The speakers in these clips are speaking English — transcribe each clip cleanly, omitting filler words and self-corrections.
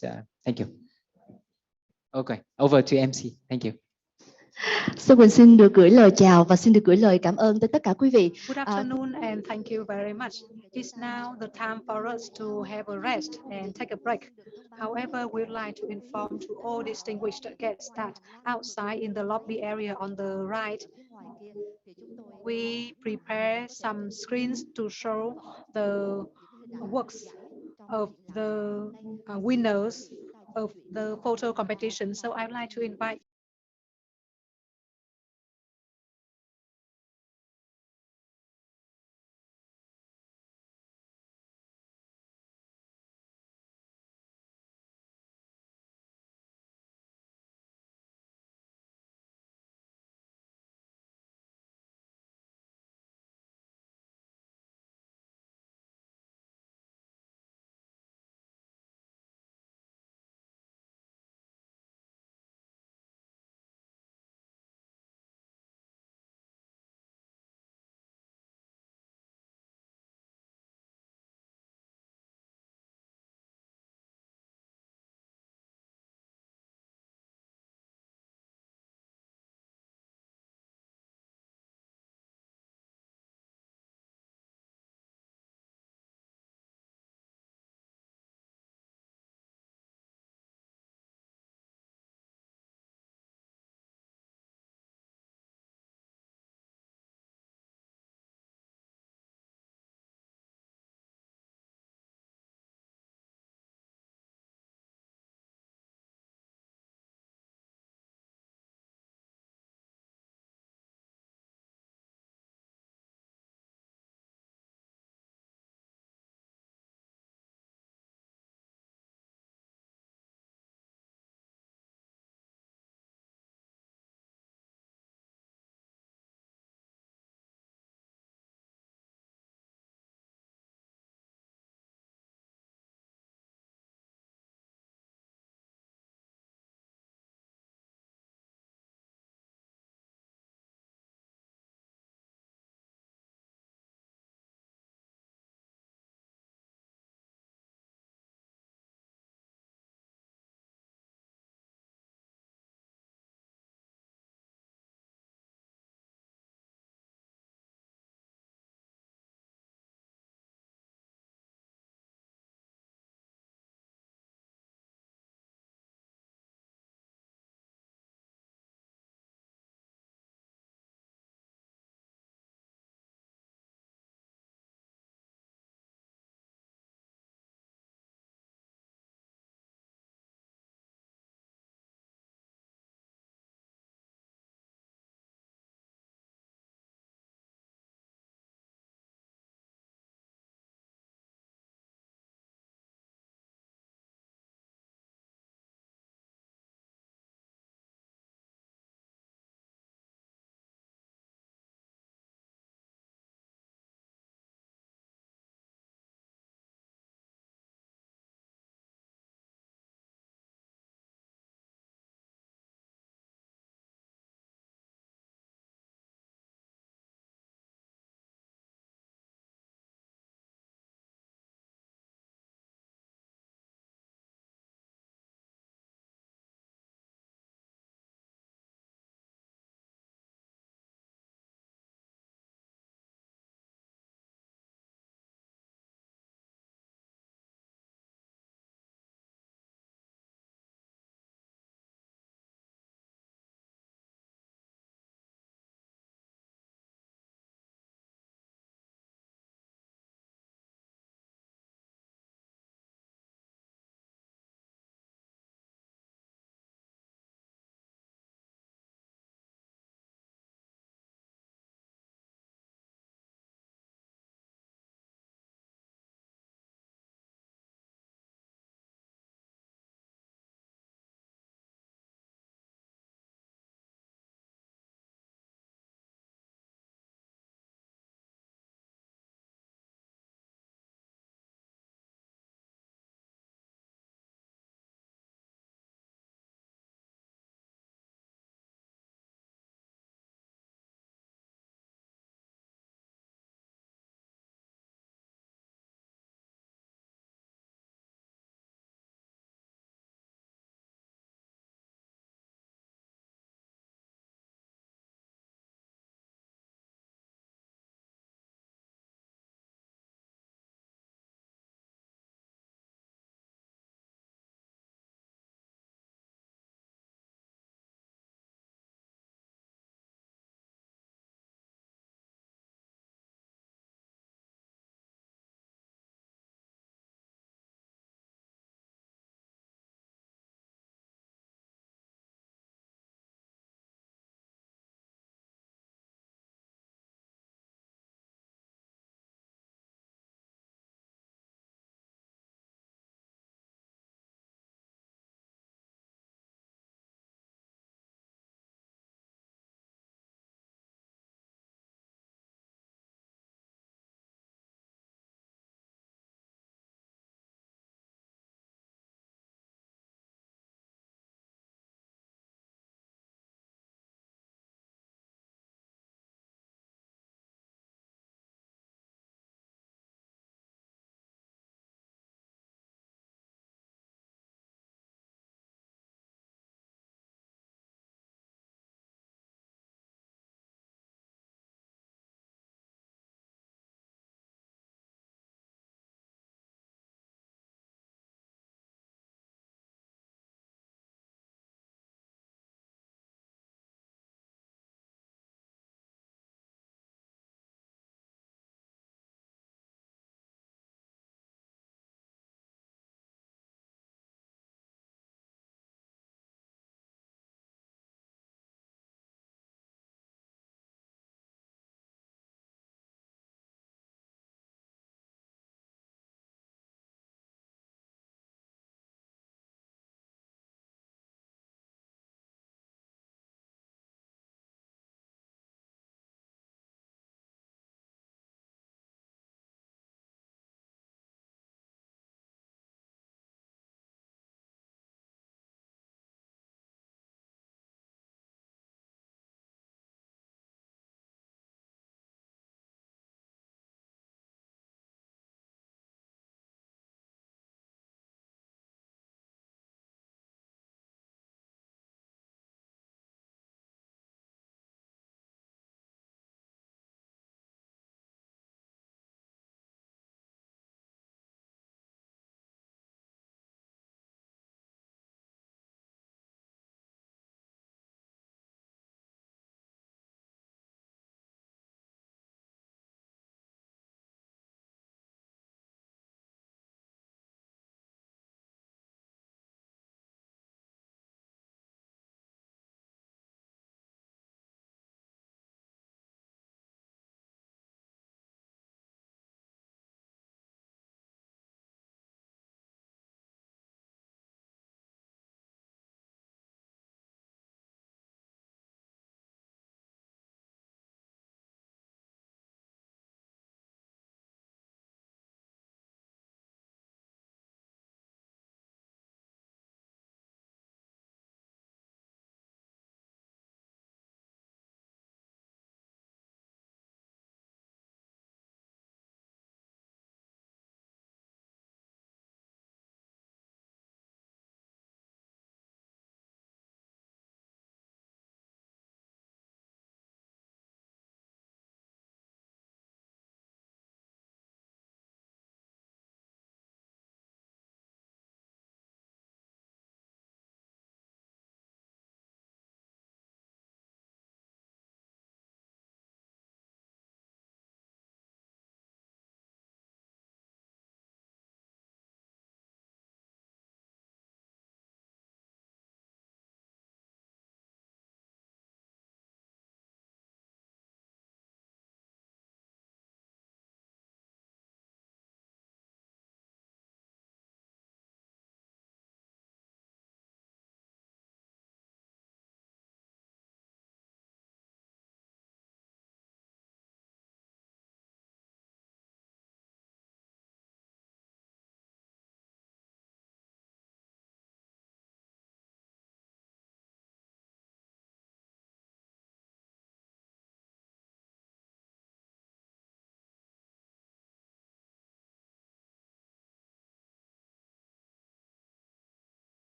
this. Thank you. Okay, over to MC. Thank you. Quỳnh xin được gửi lời chào và xin được gửi lời cảm ơn tới tất cả quý vị. Good afternoon and thank you very much. It's now the time for us to have a rest and take a break. However, we'd like to inform to all distinguished guests that outside in the lobby area on the right, we prepare some screens to show the works of the winners of the photo competition. So I'd like to invite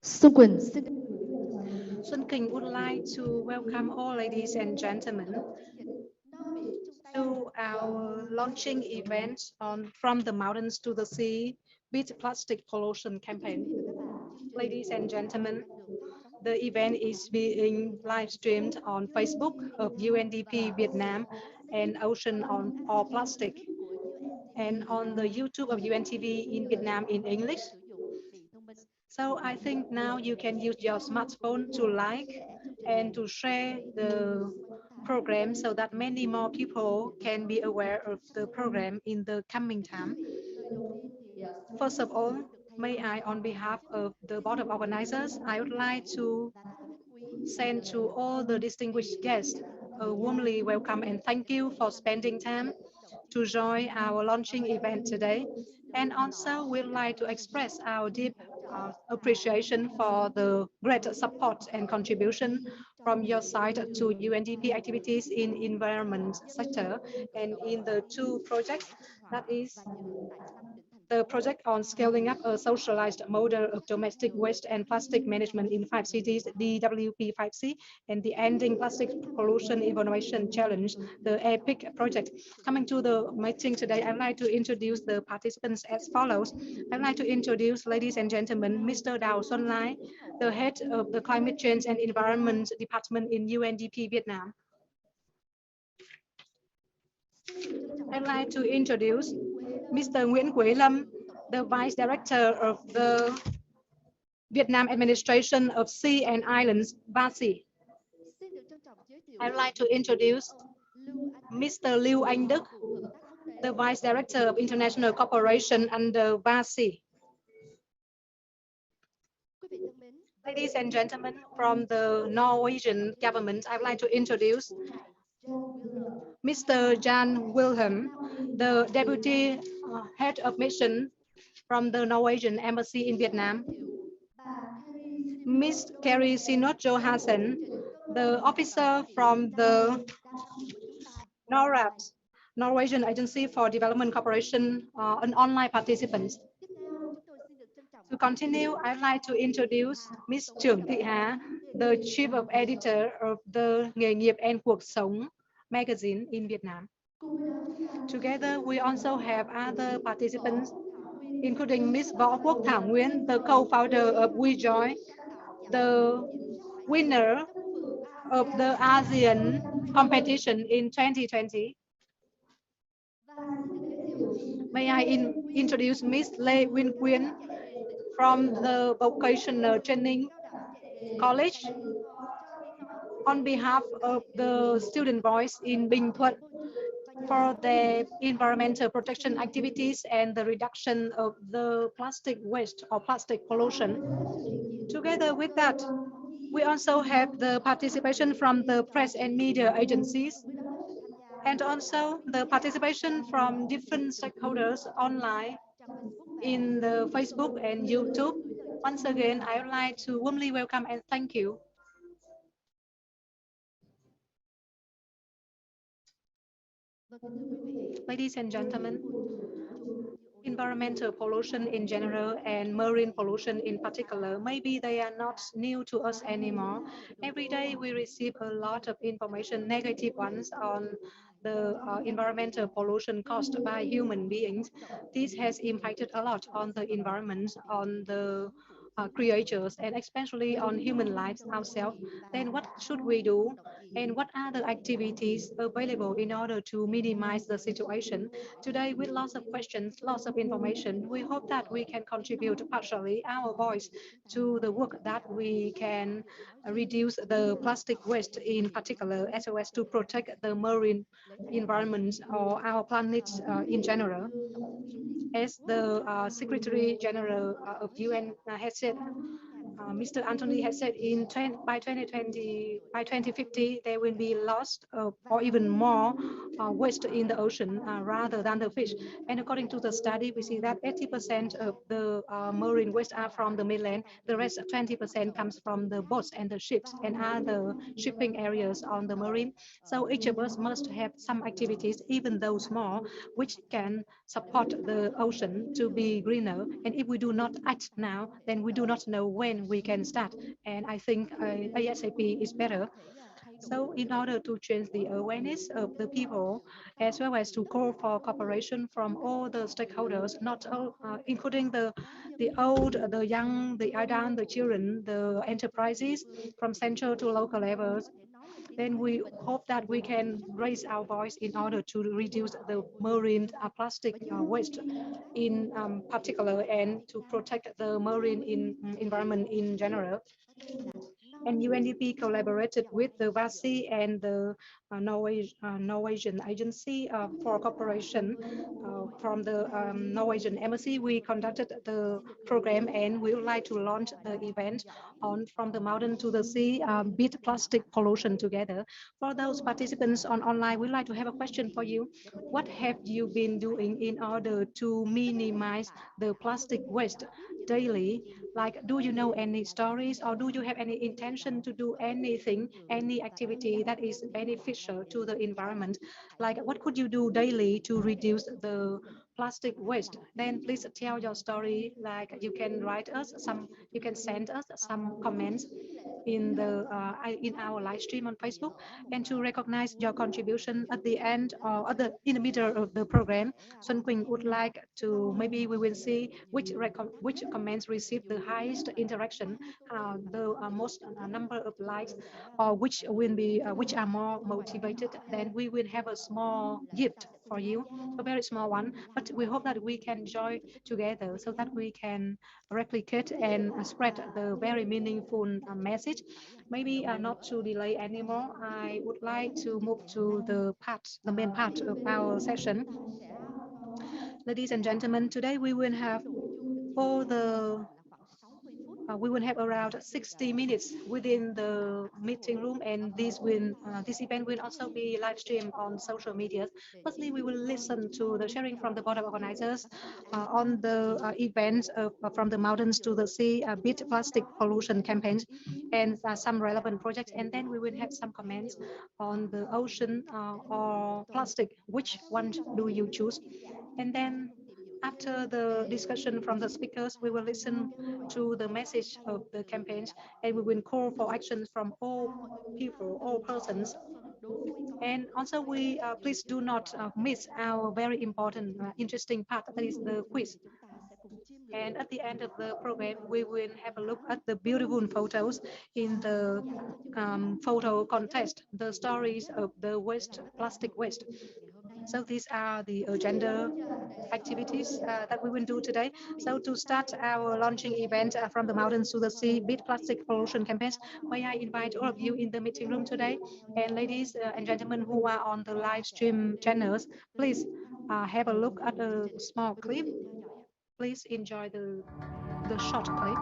Xuân Quỳnh. Xuân Quỳnh would like to welcome all ladies and gentlemen to our launching event on From the Mountains to the Sea, Beat Plastic Pollution campaign. Ladies and gentlemen, the event is being live streamed on Facebook of UNDP Việt Nam and Ocean on All Plastic, and on the YouTube of UNTV in Vietnam in English. So I think now you can use your smartphone to like and to share the program so that many more people can be aware of the program in the coming time. First of all, may I, on behalf of the board of organizers, I would like to send to all the distinguished guests a warmly welcome and thank you for spending time to join our launching event today. And also we'd like to express our deep appreciation for the great support and contribution from your side to UNDP activities in environment sector and in the two projects, that is the project on scaling up a socialized model of domestic waste and plastic management in 5 cities, DWP5C, and the Ending Plastic Pollution Innovation Challenge, the EPIC project. Coming to the meeting today, I'd like to introduce the participants as follows. I'd like to introduce, ladies and gentlemen, Mr. Đào Xuân Lai, the head of the Climate Change and Environment Department in UNDP Vietnam. I'd like to introduce Mr. Nguyễn Quế Lâm, the Vice Director of the Vietnam Administration of Sea and Islands, VASI. I'd like to introduce Mr. Lưu Anh Đức, the Vice Director of International Cooperation under VASI. Ladies and gentlemen, from the Norwegian government, I'd like to introduce Mr. Jan Wilhelm, the Deputy Head of Mission from the Norwegian Embassy in Vietnam. Ms. Carrie Sinot Johansson, the officer from the NORAD, Norwegian Agency for Development Cooperation, an online participant. To continue, I'd like to introduce Ms. Trường Thị Hà, the Chief of Editor of the Nghề nghiệp and Cuộc Sống magazine in Vietnam. Together, we also have other participants, including Ms. Võ Quốc Thảo Nguyễn, the co-founder of WeJoy, the winner of the ASEAN competition in 2020. May I introduce Ms. Lê Uyên Quyên from the Vocational Training College on behalf of the student voice in Bình Thuận for the environmental protection activities and the reduction of the plastic waste or plastic pollution. Together with that, we also have the participation from the press and media agencies, and also the participation from different stakeholders online in the Facebook and YouTube. Once again, I would like to warmly welcome and thank you. Ladies and gentlemen, environmental pollution in general and marine pollution in particular, maybe they are not new to us anymore. Every day we receive a lot of information, negative ones, on the environmental pollution caused by human beings. This has impacted a lot on the environment, on the creatures, and especially on human lives ourselves. Then what should we do? And what are the activities available in order to minimize the situation? Today, with lots of questions, lots of information, we hope that we can contribute partially our voice to the work that we can reduce the plastic waste in particular, as well as to protect the marine environment or our planet in general. As the Secretary General of UN has said, Mr. Anthony has said, by 2050, there will be lost or even more waste in the ocean rather than the fish. And according to the study, we see that 80% of the marine waste are from the mainland. The rest, 20%, comes from the boats and the ships and other shipping areas on the marine. So each of us must have some activities, even though small, which can support the ocean to be greener. And if we do not act now, then we do not know when we can start. And I think ASAP is better. So in order to change the awareness of the people, as well as to call for cooperation from all the stakeholders, not all, including the old, the young, the adult, the children, the enterprises, from central to local levels, then we hope that we can raise our voice in order to reduce the marine plastic waste in particular, and to protect the marine environment in general. And UNDP collaborated with the VASI and the Norwegian Agency for Cooperation. From the Norwegian Embassy, we conducted the program, and we would like to launch the event on From the Mountain to the Sea, Beat Plastic Pollution Together. For those participants on online, we'd like to have a question for you. What have you been doing in order to minimize the plastic waste daily? Like, do you know any stories, or do you have any intention to do anything, any activity that is beneficial to the environment? Like, what could you do daily to reduce the plastic waste? Then please tell your story. Like, you can write us some, you can send us some comments in the in our live stream on Facebook. And to recognize your contribution at the end, or in the middle of the program, Xuân Quỳnh would like to, maybe we will see which comments receive the highest interaction, the most number of likes, or which are more motivated. Then we will have a small gift for you, a very small one, but we hope that we can join together so that we can replicate and spread the very meaningful message. Maybe not to delay anymore, I would like to move to the main part of our session. Ladies and gentlemen, today we will have we will have around 60 minutes within the meeting room, and this event will also be live streamed on social media. Firstly, we will listen to the sharing from the board of organizers on the event From the Mountains to the Sea, Beat Plastic Pollution campaigns, and some relevant projects. And then we will have some comments on the ocean or plastic. Which one do you choose? And then after the discussion from the speakers, we will listen to the message of the campaigns, and we will call for actions from all people, all persons. And also, we please do not miss our very important, interesting part, that is the quiz. And at the end of the program, we will have a look at the beautiful photos in the photo contest, the stories of the plastic waste. So these are the agenda activities that we will do today. So to start our launching event From the Mountains to the Sea, Beat Plastic Pollution campaigns, may I invite all of you in the meeting room today, and ladies and gentlemen who are on the live stream channels, please have a look at a small clip. Please enjoy the short clip.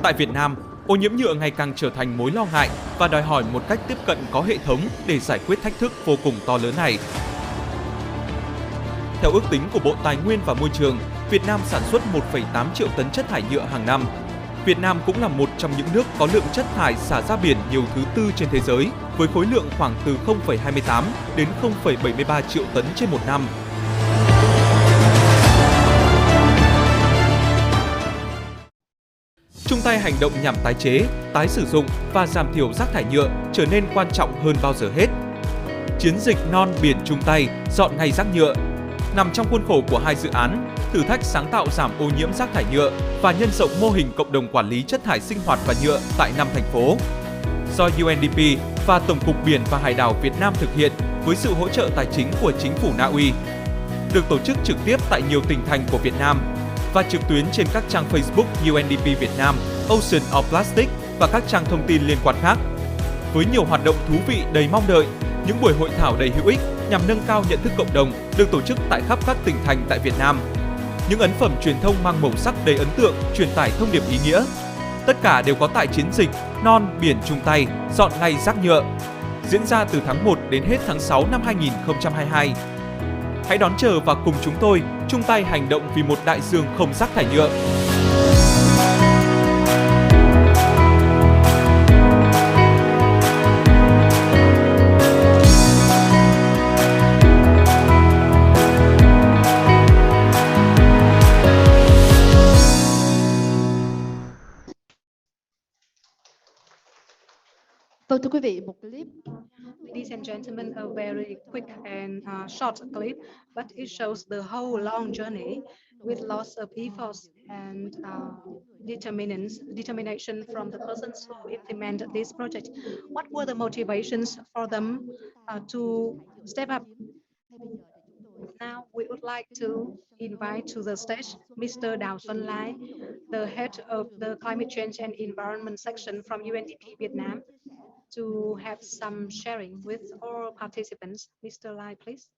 Tại Việt Nam, ô nhiễm nhựa ngày càng trở thành mối lo ngại và đòi hỏi một cách tiếp cận có hệ thống để giải quyết thách thức vô cùng to lớn này. Theo ước tính của Bộ Tài nguyên và Môi trường, Việt Nam sản xuất 1,8 triệu tấn chất thải nhựa hàng năm. Việt Nam cũng là một trong những nước có lượng chất thải xả ra biển nhiều thứ tư trên thế giới, với khối lượng khoảng từ 0,28 đến 0,73 triệu tấn trên một năm. Chung tay hành động nhằm tái chế, tái sử dụng và giảm thiểu rác thải nhựa trở nên quan trọng hơn bao giờ hết. Chiến dịch non biển chung tay, dọn ngay rác nhựa nằm trong khuôn khổ của hai dự án thử thách sáng tạo giảm ô nhiễm rác thải nhựa và nhân rộng mô hình cộng đồng quản lý chất thải sinh hoạt và nhựa tại 5 thành phố, do UNDP và Tổng cục Biển và Hải đảo Việt Nam thực hiện với sự hỗ trợ tài chính của chính phủ Na Uy. Được tổ chức trực tiếp tại nhiều tỉnh thành của Việt Nam và trực tuyến trên các trang Facebook UNDP Việt Nam, Ocean of Plastic và các trang thông tin liên quan khác. Với nhiều hoạt động thú vị đầy mong đợi, những buổi hội thảo đầy hữu ích nhằm nâng cao nhận thức cộng đồng được tổ chức tại khắp các tỉnh thành tại Việt Nam. Những ấn phẩm truyền thông mang màu sắc đầy ấn tượng truyền tải thông điệp ý nghĩa. Tất cả đều có tại chiến dịch Non Biển Chung Tay, dọn ngay rác nhựa, diễn ra từ tháng 1 đến hết tháng 6 năm 2022. Hãy đón chờ và cùng chúng tôi chung tay hành động vì một đại dương không rác thải nhựa. Vâng, thưa quý vị, một clip. Ladies and gentlemen, a very quick and short clip, but it shows the whole long journey with lots of efforts and determination from the persons who implemented this project. What were the motivations for them to step up? Now we would like to invite to the stage Mr. Đào Xuân Lai, the head of the Climate Change and Environment section from UNDP Vietnam, to have some sharing with all participants. Mr. Lai, please.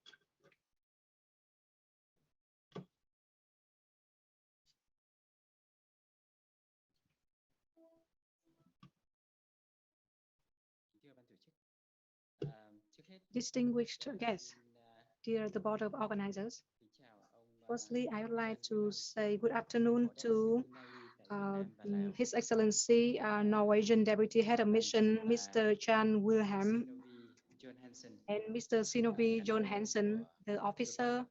Distinguished guests, dear the board of organizers, firstly, I would like to say good afternoon to His Excellency Norwegian Deputy Head of Mission, Mr. Jan Wilhelm, and Mr. Sinovi John Hansen, the officer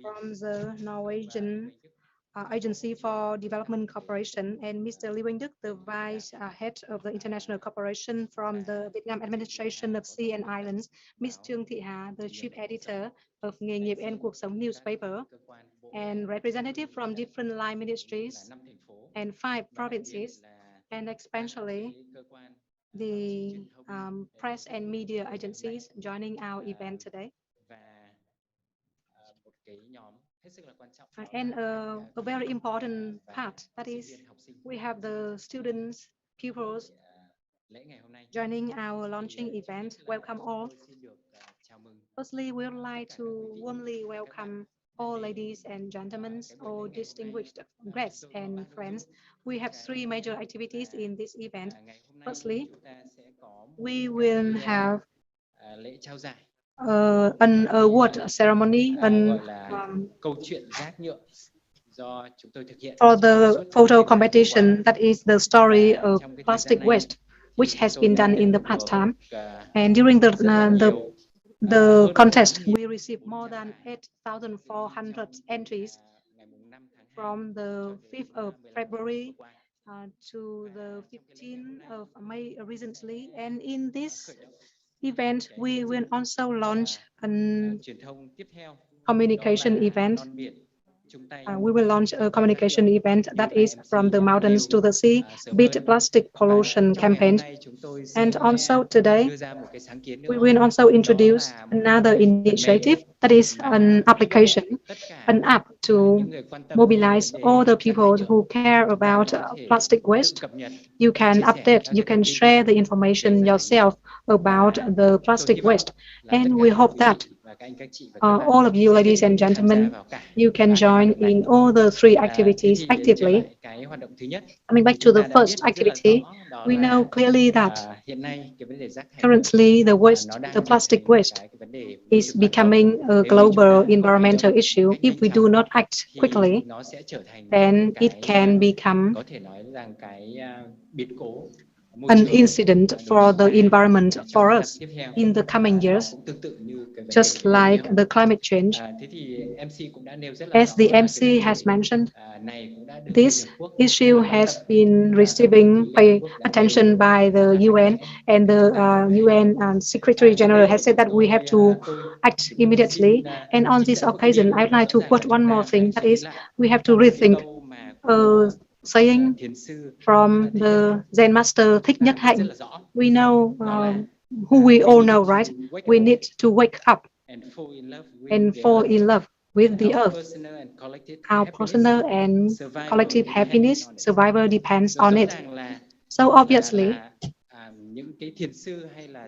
from the Norwegian Agency for Development Cooperation, and Mr. Nguyễn Nhức, the Vice Head of the International Cooperation from the Vietnam Administration of Sea and Islands, Ms. Trương Thị Hà, the Chief Editor of Nghề nghiệp and Cuộc sống newspaper, and representatives from different line ministries and 5 provinces, and especially the press and media agencies joining our event today. And a very important part, that is, we have the students, pupils joining our launching event. Welcome all. Firstly, we would like to warmly welcome all ladies and gentlemen, all distinguished guests and friends. We have 3 major activities in this event. Firstly, we will have an award ceremony for the photo competition, that is the story of plastic waste, which has been done in the past time. And during the contest, we received more than 8,400 entries from the 5th of February to the 15th of May recently. And in this event, we will also launch a communication event. We will launch a communication event that is from the mountains to the sea, beat plastic pollution campaign. And also today, we will also introduce another initiative, that is an application, an app to mobilize all the people who care about plastic waste. You can update, you can share the information yourself about the plastic waste. And we hope that all of you, ladies and gentlemen, you can join in all the 3 activities actively. Coming back to the first activity, we know clearly that currently the plastic waste is becoming a global environmental issue. If we do not act quickly, then it can become an incident for the environment for us in the coming years, just like the climate change. As the MC has mentioned, this issue has been receiving attention by the UN, and the UN Secretary General has said that we have to act immediately. And on this occasion, I'd like to quote one more thing, that is, we have to rethink saying from the Zen master Thích Nhất Hạnh. We know who we all know, right? We need to wake up and fall in love with the earth. Our personal and collective happiness, survival depends on it. So obviously,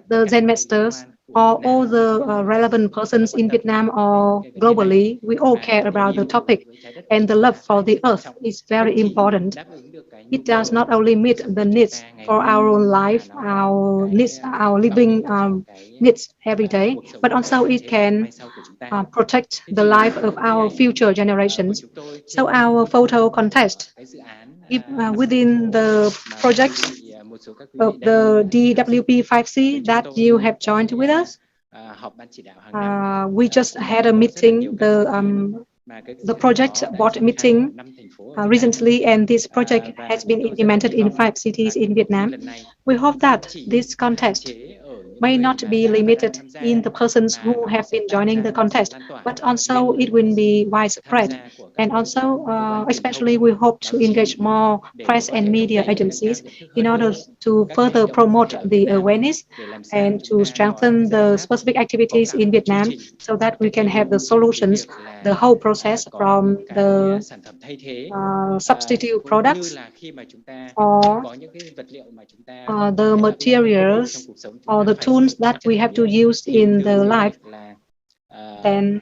the Zen masters or all the relevant persons in Vietnam or globally, we all care about the topic, and the love for the earth is very important. It does not only meet the needs for our own life, our needs, our living needs every day, but also it can protect the life of our future generations. So our photo contest, within the project of the DWP5C that you have joined with us, we just had a meeting. The the project board meeting recently, and this project has been implemented in 5 cities in Vietnam. We hope that this contest may not be limited in the persons who have been joining the contest, but also it will be widespread. And also, especially, we hope to engage more press and media agencies in order to further promote the awareness and to strengthen the specific activities in Vietnam so that we can have the solutions, the whole process from the substitute products or the materials or the tools that we have to use in the life. Then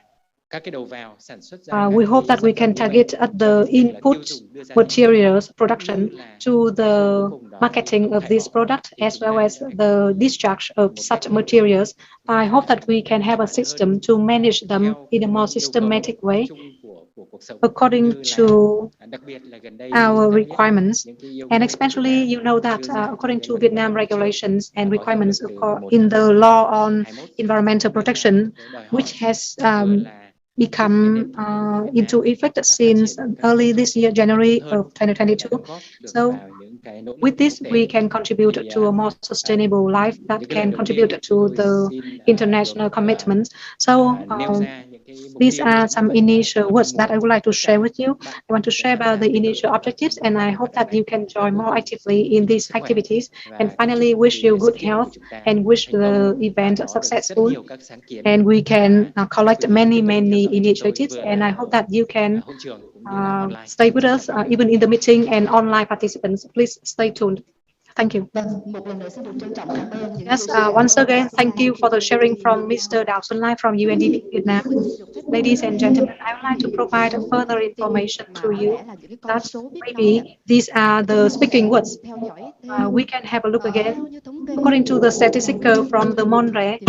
we hope that we can target at the input materials production to the marketing of this product as well as the discharge of such materials. I hope that we can have a system to manage them in a more systematic way according to our requirements. And especially, you know that according to Vietnam regulations and requirements in the law on environmental protection, which has become into effect since early this year, January of 2022. So with this, we can contribute to a more sustainable life that can contribute to the international commitments. So these are some initial words that I would like to share with you. I want to share about the initial objectives, and I hope that you can join more actively in these activities. And finally, wish you good health and wish the event successful. And we can collect many initiatives, and I hope that you can stay with us even in the meeting and online participants. Please stay tuned. Thank you. Yes, once again, thank you for the sharing from Mr. Đào Xuân Lai from UNDP Vietnam. Ladies and gentlemen, I would like to provide further information to you that maybe these are the speaking words. We can have a look again. According to the statistics from the MONRE,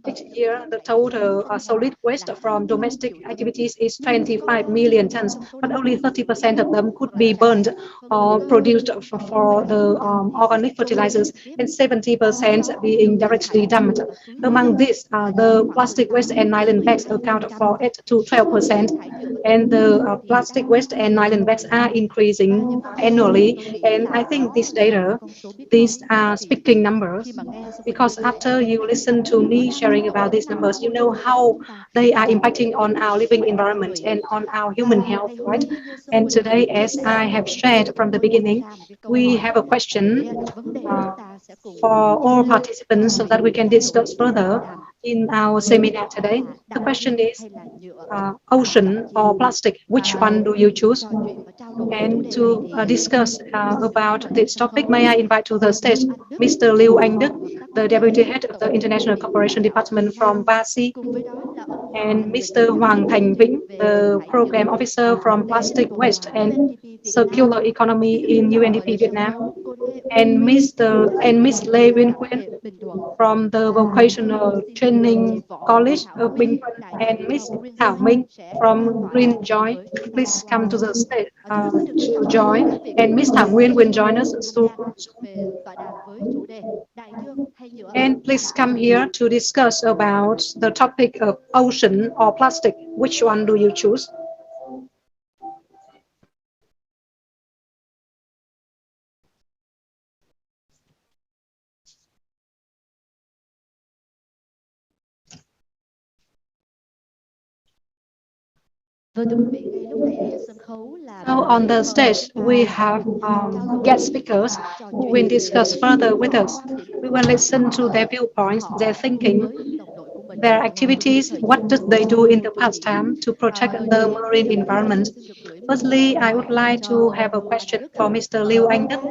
each year, the total solid waste from domestic activities is 25 million tons, but only 30% of them could be burned or produced for the organic fertilizers, and 70% being directly dumped. Among these, the plastic waste and nylon bags account for 8 to 12%, and the plastic waste and nylon bags are increasing annually. And I think this data, these are speaking numbers, because after you listen to me sharing about these numbers, you know how they are impacting on our living environment and on our human health, right? And today, as I have shared from the beginning, we have a question for all participants so that we can discuss further in our seminar today. The question is, ocean or plastic, which one do you choose? And to discuss about this topic, may I invite to the stage Mr. Anh Đức, the Deputy Head of the International Cooperation Department from BASI, and Mr. Thành, the Program Officer from Plastic Waste and Circular Economy in UNDP Vietnam, and Miss Lê Uyên from the Vocational Training College of Bình Thuận, and Miss Thảo Minh from Green Joy. Please come to the stage to join, and Miss Thảo Nguyên will join us soon. And please come here to discuss about the topic of ocean or plastic. Which one do you choose? So on the stage, we have guest speakers who will discuss further with us. We will listen to their viewpoints, their thinking, their activities, what did they do in the past time to protect the marine environment. Firstly, I would like to have a question for Mr. Anh Đức.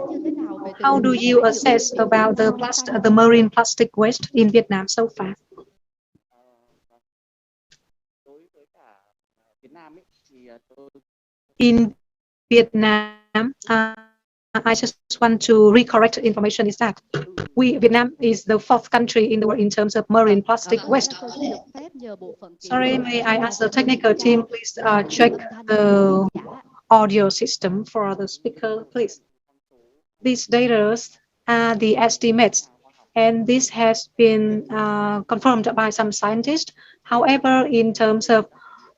How do you assess about the marine plastic waste in Vietnam so far? In Vietnam, I just want to recorrect information is that Vietnam is the 4th country in the world in terms of marine plastic waste. Sorry, may I ask the technical team, please check the audio system for the speaker, please. These data are the estimates, and this has been confirmed by some scientists. However, in terms of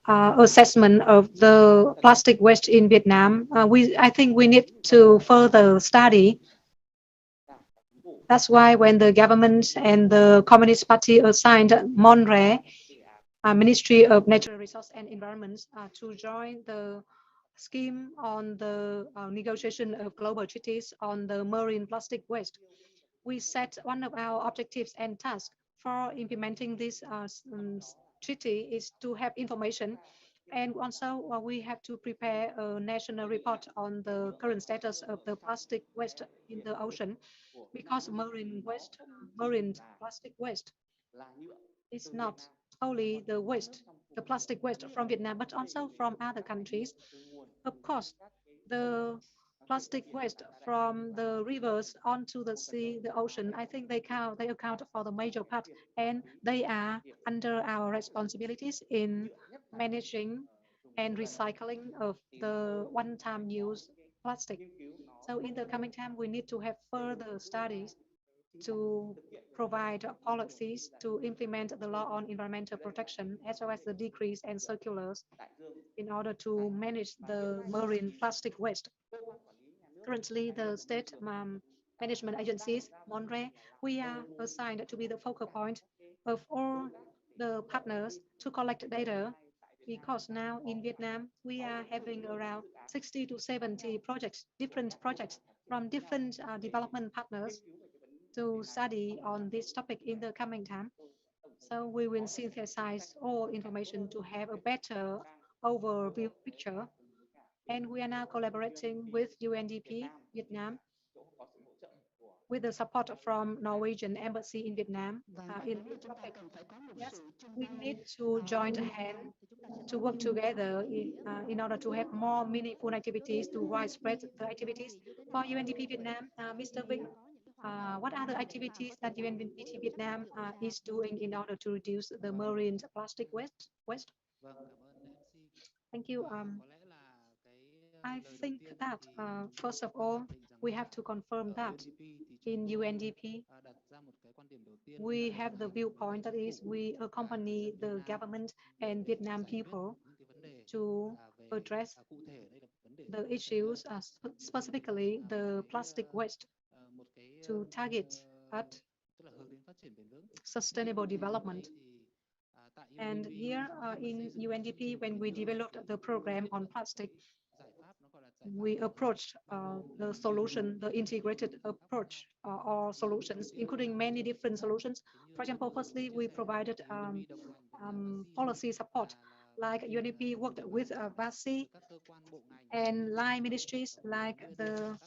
assessment of the plastic waste in Vietnam. I think we need to further study. That's why when the government and the Communist Party assigned MONRE, Ministry of Natural Resources and Environment, to join the scheme on the negotiation of global treaties on the marine plastic waste, we set one of our objectives and tasks for implementing this treaty is to have information, and also we have to prepare a national report on the current status of the plastic waste in the ocean, because marine plastic waste is not only the plastic waste from Vietnam, but also from other countries. Of course, the plastic waste from the rivers onto the sea, the ocean, I think they account for the major part, and they are under our responsibilities in managing and recycling of the one-time use plastic. So in the coming time, we need to have further studies to provide policies to implement the law on environmental protection, as well as the decrease and circulars, in order to manage the marine plastic waste. Currently, the state management agencies, MONRE, we are assigned to be the focal point of all the partners to collect data, because now in Vietnam, we are having around 60 to 70 projects, different projects from different development partners to study on this topic in the coming time. So we will synthesize all information to have a better overview picture. And we are now collaborating with UNDP Vietnam with the support from Norwegian Embassy in Vietnam in this topic. Yes, we need to join hands to work together in order to have more meaningful activities to widespread the activities. For UNDP Vietnam, Mr. Vinh, what are the activities that UNDP Vietnam is doing in order to reduce the marine plastic waste? Thank you. I think that, first of all, we have to confirm that in UNDP, we have the viewpoint that is we accompany the government and Vietnam people to address the issues, specifically the plastic waste, to target at sustainable development. And here in UNDP, when we developed the program on plastic, we approached the solution, the integrated approach or solutions, including many different solutions. For example, firstly, we provided policy support, like UNDP worked with VASI and line ministries like the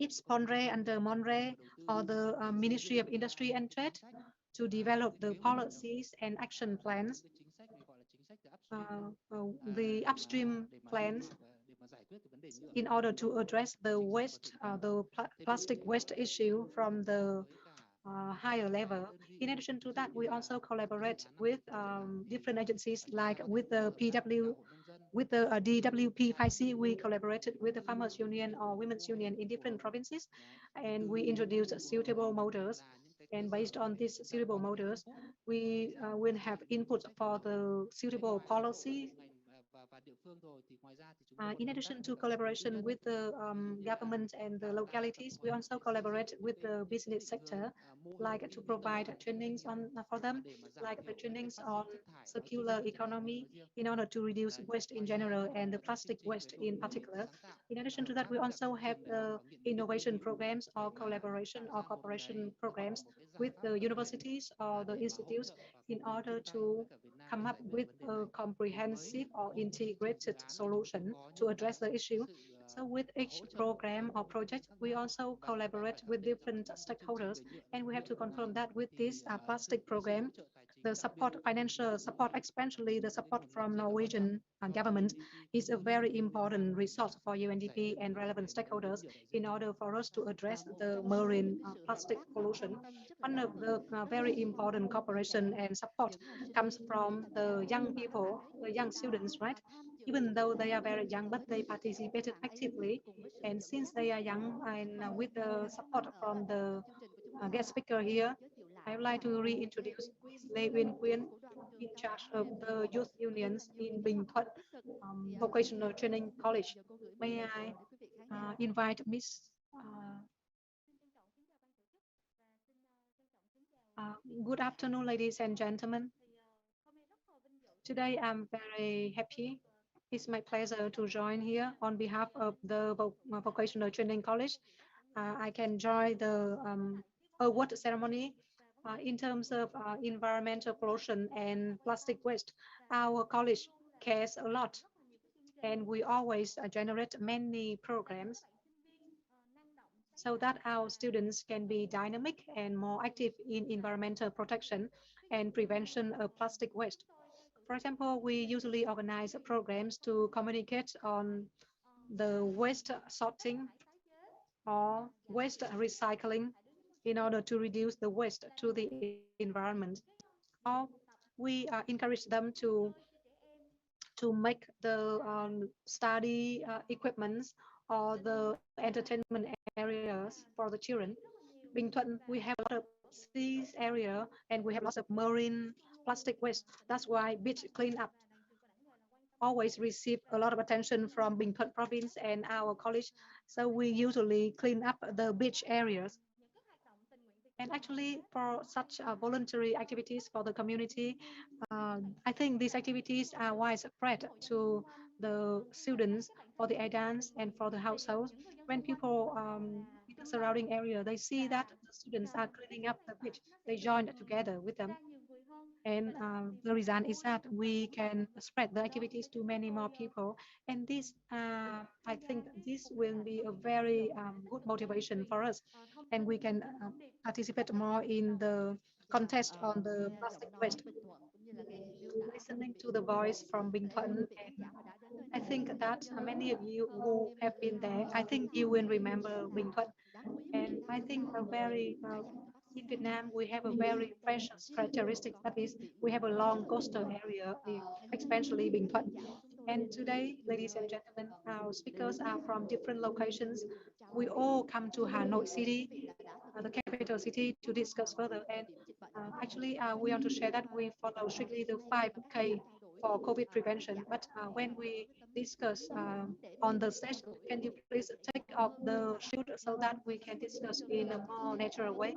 IPS-PONRE under MONRE or the Ministry of Industry and Trade to develop the policies and action plans, the upstream plans, in order to address the waste, plastic waste issue from the higher level. In addition to that, we also collaborate with different agencies, like with the DWP-5C, we collaborated with the Farmers Union or Women's Union in different provinces, and we introduced suitable models. And based on these suitable models, we will have input for the suitable policy. In addition to collaboration with the government and the localities, we also collaborate with the business sector, like to provide trainings for them, like the trainings on circular economy, in order to reduce waste in general and the plastic waste in particular. In addition to that, we also have innovation programs or collaboration or cooperation programs with the universities or the institutes, in order to come up with a comprehensive or integrated solution to address the issue. So with each program or project, we also collaborate with different stakeholders, and we have to confirm that with this plastic program, the support, financial support, especially the support from Norwegian government, is a very important resource for UNDP and relevant stakeholders in order for us to address the marine plastic pollution. One of the very important cooperation and support comes from the young people, the young students, right? Even though they are very young, but they participated actively. And since they are young, and with the support from the guest speaker here, I would like to reintroduce Ms. Lê Uyên Quyên. in charge of the youth unions in Bình Thuận Vocational Training College. May I invite Miss good afternoon, ladies and gentlemen. Today I'm very happy. It's my pleasure to join here on behalf of the Vocational Training College. I can join the award ceremony in terms of environmental pollution and plastic waste. Our college cares a lot, and we always generate many programs so that our students can be dynamic and more active in environmental protection and prevention of plastic waste. For example, we usually organize programs to communicate on the waste sorting or waste recycling in order to reduce the waste to the environment. Or we encourage them to make the study equipments or the entertainment areas for the children. Bình Thuận, we have a lot of sea area and we have lots of marine plastic waste. That's why beach cleanup always receive a lot of attention from Bình Thuận province and our college. So we usually clean up the beach areas. And actually, for such voluntary activities for the community, I think these activities are widespread to the students, for the adults, and for the households. When people in the surrounding area, they see that the students are cleaning up the beach, they join together with them. And the result is that we can spread the activities to many more people. And this, I think this will be a very good motivation for us. And we can participate more in the contest on the plastic waste. Listening to the voice from Bình Thuận, and I think that many of you who have been there, I think you will remember Bình Thuận. And I think in Vietnam, we have a very precious characteristic, that is, we have a long coastal area, especially Bình Thuận. And today, ladies and gentlemen, our speakers are from different locations. We all come to Hanoi city, the capital city, to discuss further. And actually, we want to share that we follow strictly the 5K for COVID prevention. But when we discuss on the stage, can you please take off the shield so that we can discuss in a more natural way?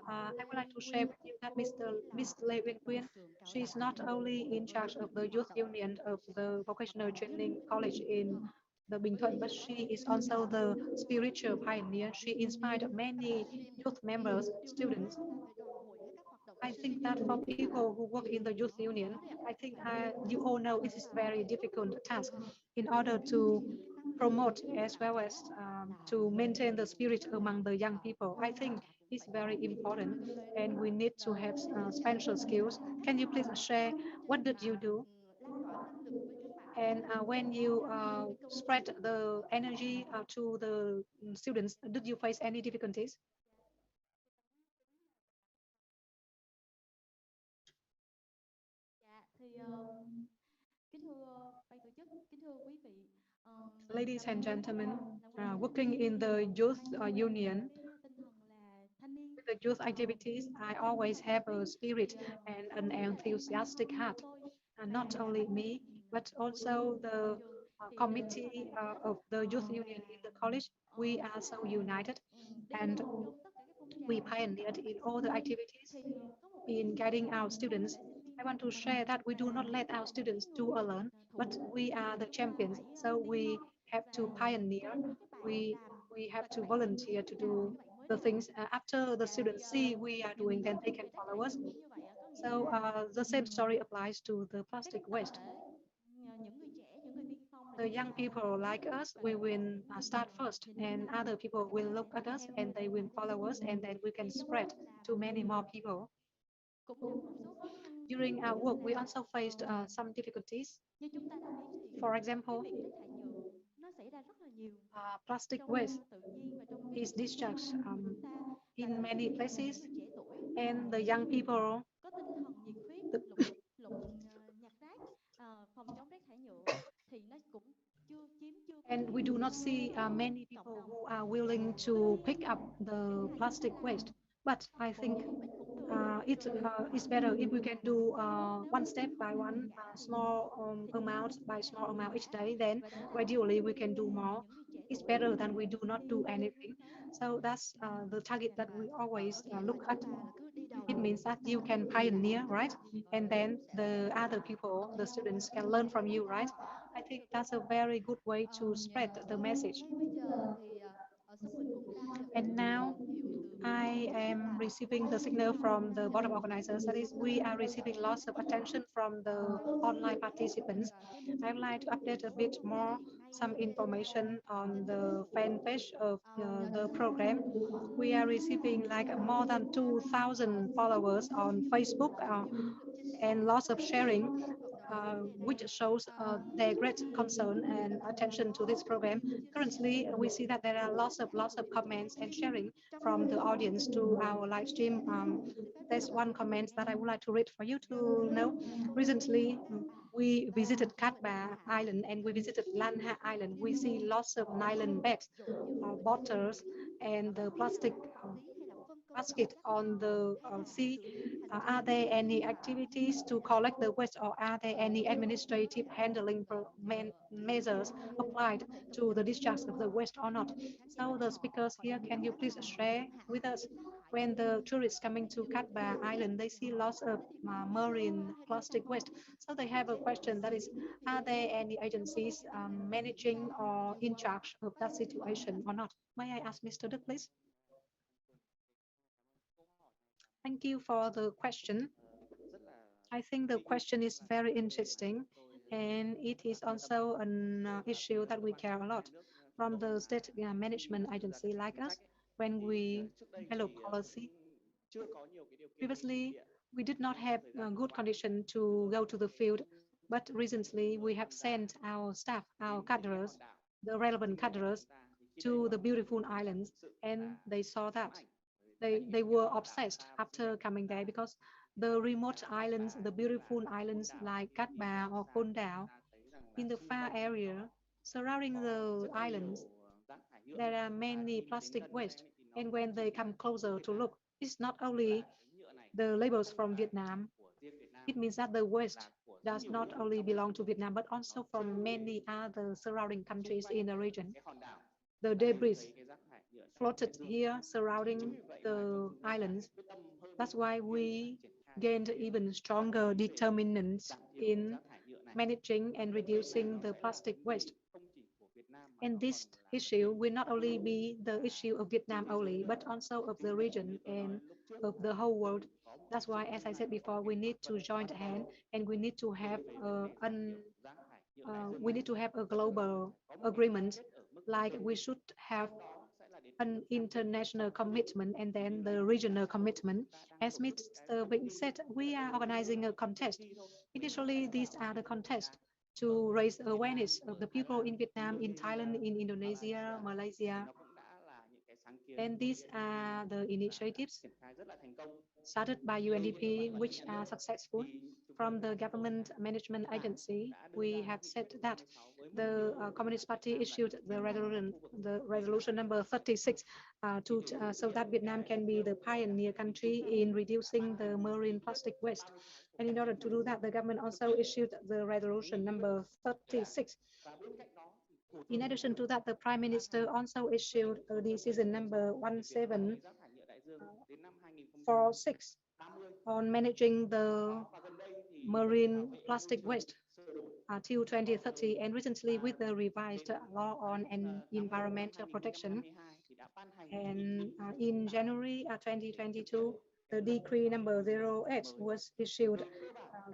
I would like to share with you that Miss Nguyễn, she is not only in charge of the youth union of the vocational training college in the Bình Thuận, but she is also the spiritual pioneer. She inspired many youth members, students. I think that for people who work in the youth union, I think you all know it is a very difficult task in order to promote as well as to maintain the spirit among the young people. I think it's very important and we need to have special skills. Can you please share what did you do? And when you spread the energy to the students, did you face any difficulties? Ladies and gentlemen, working in the youth union, with the youth activities, I always have a spirit and an enthusiastic heart. Not only me, but also the committee of the youth union in the college. We are so united and we pioneered in all the activities in guiding our students. I want to share that we do not let our students do alone, but we are the champions. So we have to pioneer. We have to volunteer to do the things after the students see we are doing, then they can follow us. So the same story applies to the plastic waste. The young people like us, we will start first, and other people will look at us and they will follow us, and then we can spread to many more people. During our work, we also faced some difficulties. For example, plastic waste is discharged in many places, and the young people, and we do not see many people who are willing to pick up the plastic waste. But I think it's better if we can do one step by one, small amount by small amount each day. Then gradually we can do more. It's better than we do not do anything. So that's the target that we always look at. It means that you can pioneer, right? And then the other people, the students, can learn from you, right? I think that's a very good way to spread the message. And now I am receiving the signal from the board of organizers. That is, we are receiving lots of attention from the online participants. I would like to update a bit more some information on the fan page of the program. We are receiving like more than 2,000 followers on Facebook and lots of sharing, which shows their great concern and attention to this program. Currently, we see that there are lots of comments and sharing from the audience to our live stream. There's one comment that I would like to read for you to know. Recently, we visited Cát Bà Island and we visited Lan Ha Island. We see lots of nylon bags, bottles, and the plastic basket on the sea. Are there any activities to collect the waste, or are there any administrative handling measures applied to the discharge of the waste or not? So the speakers here, can you please share with us, when the tourists coming to Cát Bà Island, they see lots of marine plastic waste. So they have a question, that is, are there any agencies managing or in charge of that situation or not? May I ask Mr. Đức, please? Thank you for the question. I think the question is very interesting, and it is also an issue that we care a lot from the state management agency like us. When we develop policy, previously we did not have a good condition to go to the field, but recently we have sent our staff, our cadres, the relevant cadres, to the beautiful islands, and they saw that. They were obsessed after coming there, because the remote islands, the beautiful islands like Cát Bà or Côn Đảo, in the far area surrounding the islands, there are many plastic waste. And when they come closer to look, it's not only the labels from Vietnam. It means that the waste does not only belong to Vietnam, but also from many other surrounding countries in the region. The debris floated here surrounding the islands. That's why we gained even stronger determinants in managing and reducing the plastic waste. And this issue will not only be the issue of Vietnam only, but also of the region and of the whole world. That's why, as I said before, we need to join hands, and we need to have a global agreement. Like we should have an international commitment and then the regional commitment. As Mr. Vĩnh said, we are organizing a contest. Initially, these are the contests to raise awareness of the people in Vietnam, in Thailand, in Indonesia, Malaysia. And these are the initiatives started by UNDP, which are successful. From the government management agency, we have said that the Communist Party issued the resolution number 36 so that Vietnam can be the pioneer country in reducing the marine plastic waste. And in order to do that, the government also issued the resolution number 36. In addition to that, the Prime Minister also issued a decision number 1746 on managing the marine plastic waste till 2030, and recently with the revised law on environmental protection. And in January 2022, the decree number 08 was issued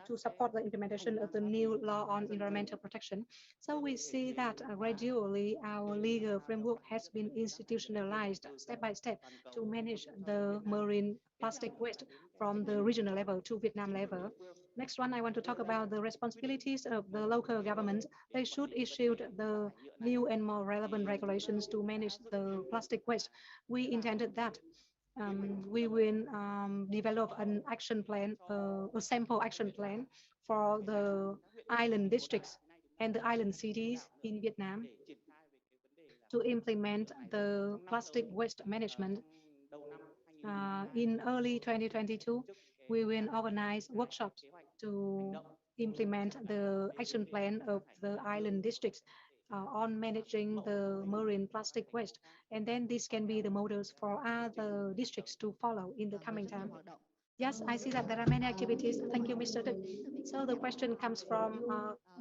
to support the implementation of the new law on environmental protection. So we see that gradually our legal framework has been institutionalized step by step to manage the marine plastic waste from the regional level to Vietnam level. Next one, I want to talk about the responsibilities of the local government. They should issue the new and more relevant regulations to manage the plastic waste. We intended that we will develop an action plan, a sample action plan for the island districts and the island cities in Vietnam to implement the plastic waste management. In early 2022, we will organize workshops to implement the action plan of the island districts on managing the marine plastic waste. And then this can be the models for other districts to follow in the coming time. Yes, I see that there are many activities. Thank you, Mr. Đức. So the question comes from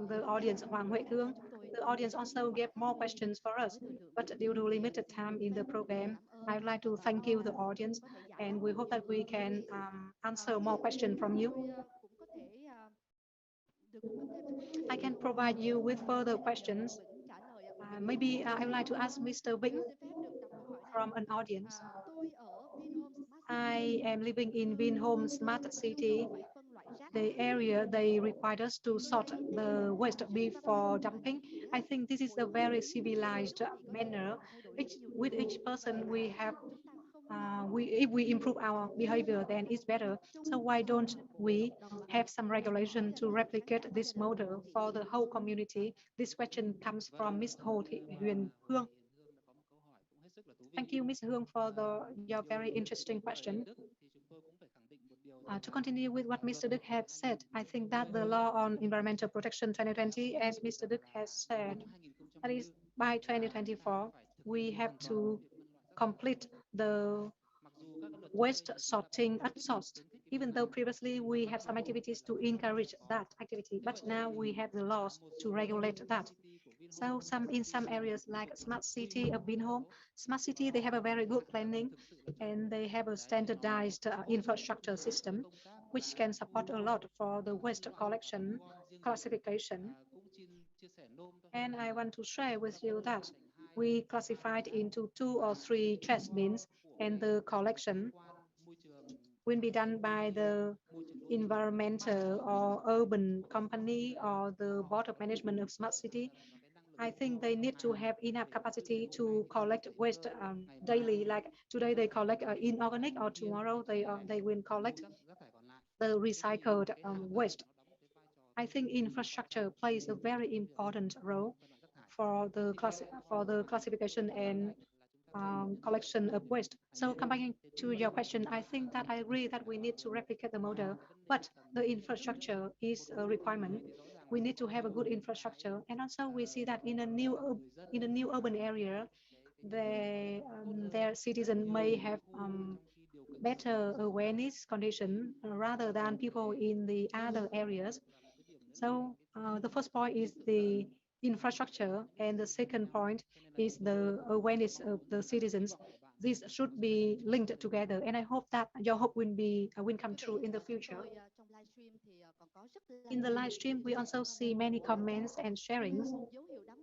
the audience, Hoàng Huệ Thương. The audience also gave more questions for us, but due to limited time in the program, I would like to thank you, the audience, and we hope that we can answer more questions from you. I can provide you with further questions. Maybe I would like to ask Mr. Vĩnh from an audience. I am living in Vinhome Smart City. The area they required us to sort the waste before dumping. I think this is a very civilized manner. With each person we have, if we improve our behavior, then it's better. So why don't we have some regulation to replicate this model for the whole community? This question comes from Ms. Hồ Thị Huyền Hương. Thank you, Ms. Hương, for your very interesting question. To continue with what Mr. Đức had said, I think that the law on environmental protection 2020, as Mr. Đức has said, that is by 2024, we have to complete the waste sorting outsourced. Even though previously we have some activities to encourage that activity, but now we have the laws to regulate that. So in some areas like Smart City of Vinhome, Smart City, they have a very good planning and they have a standardized infrastructure system which can support a lot for the waste collection, classification. And I want to share with you that we classified into 2 or 3 trash bins, and the collection will be done by the environmental or urban company or the board of management of Smart City. I think they need to have enough capacity to collect waste daily. Like today they collect inorganic, or tomorrow they will collect the recycled waste. I think infrastructure plays a very important role for the classification and collection of waste. So coming to your question, I think that I agree that we need to replicate the model, but the infrastructure is a requirement. We need to have a good infrastructure, and also we see that in a new urban area, their citizens may have better awareness condition rather than people in the other areas. So the first point is the infrastructure, and the second point is the awareness of the citizens. This should be linked together, and I hope that your hope will come true in the future. In the live stream, we also see many comments and sharings.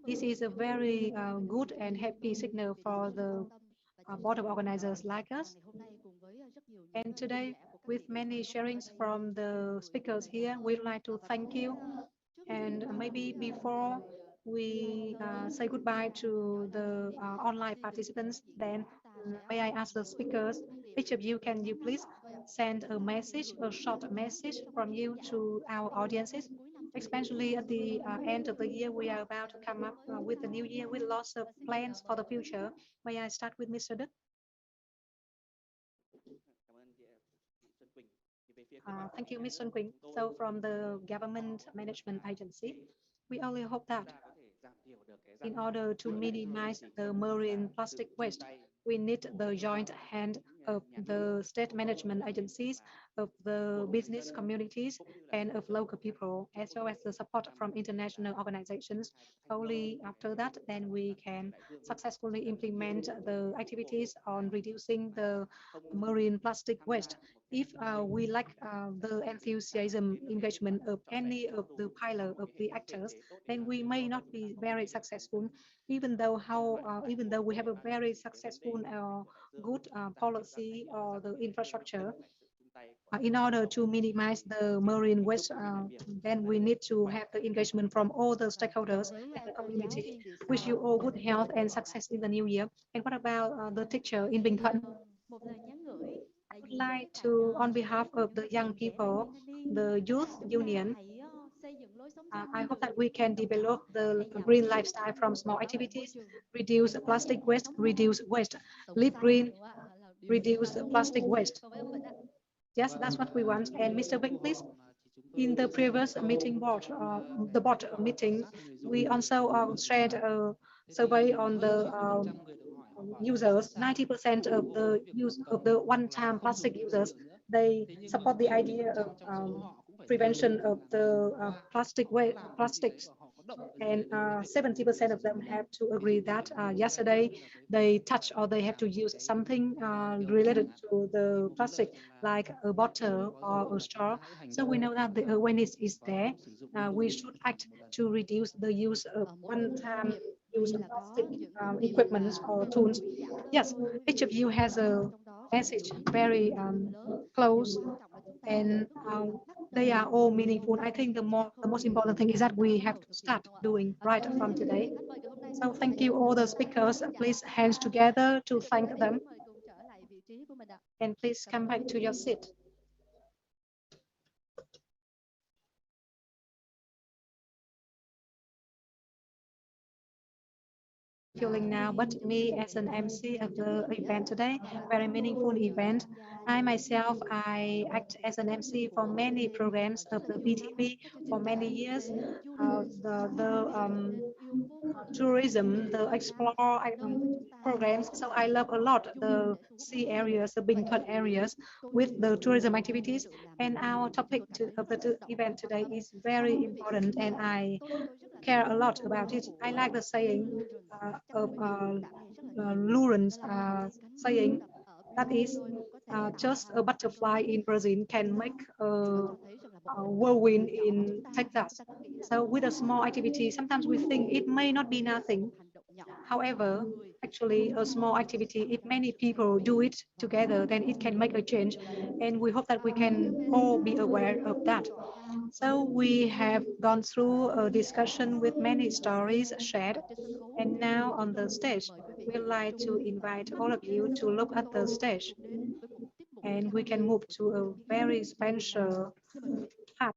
This is a very good and happy signal for the board of organizers like us. And today, with many sharings from the speakers here, we'd like to thank you. And maybe before we say goodbye to the online participants, then may I ask the speakers, each of you, can you please send a message, a short message from you to our audiences, especially at the end of the year. We are about to come up with the new year with lots of plans for the future. May I start with Mr. Đức? Thank you, Ms. Xuân Quỳnh. So from the Government Management Agency, we only hope that in order to minimize the marine plastic waste, we need the joint hand of the state management agencies, of the business communities, and of local people, as well as the support from international organizations. Only after that, then we can successfully implement the activities on reducing the marine plastic waste. If we lack the enthusiasm, engagement of any of the pilot of the actors, then we may not be very successful. Even though we have a very successful good policy or the infrastructure, in order to minimize the marine waste, then we need to have the engagement from all the stakeholders in the community. Wish you all good health and success in the new year. And what about the teacher in Bình Thuận? I would like to, on behalf of the young people, the youth union, I hope that we can develop the green lifestyle from small activities, reduce plastic waste, reduce waste, live green, reduce the plastic waste. Yes, that's what we want. And Mr. Vinh, please. In the previous meeting board, the board meeting, we also shared a survey on the users. 90% of the use of the one-time plastic users, they support the idea of prevention of the plastics. And 70% of them have to agree that yesterday they touch or they have to use something related to the plastic, like a bottle or a straw. So we know that the awareness is there. We should act to reduce the use of one-time use of plastic equipment or tools. Yes, each of you has a message very close, and they are all meaningful. I think the most important thing is that we have to start doing right from today. So thank you all the speakers. Please hands together to thank them. And please come back to your seat. Feeling now, but me as an MC of the event today, very meaningful event. I myself, I act as an MC for many programs of the BTP for many years. Tourism, the explore programs. So I love a lot the sea areas, the Bình Thuận areas with the tourism activities. And our topic of the event today is very important, and I care a lot about it. I like the saying of Lawrence saying, that is, just a butterfly in Brazil can make a whirlwind in Texas. So with a small activity, sometimes we think it may not be nothing. However, actually a small activity, if many people do it together, then it can make a change. And we hope that we can all be aware of that. So we have gone through a discussion with many stories shared. And now on the stage, we'd like to invite all of you to look at the stage. And we can move to a very special part.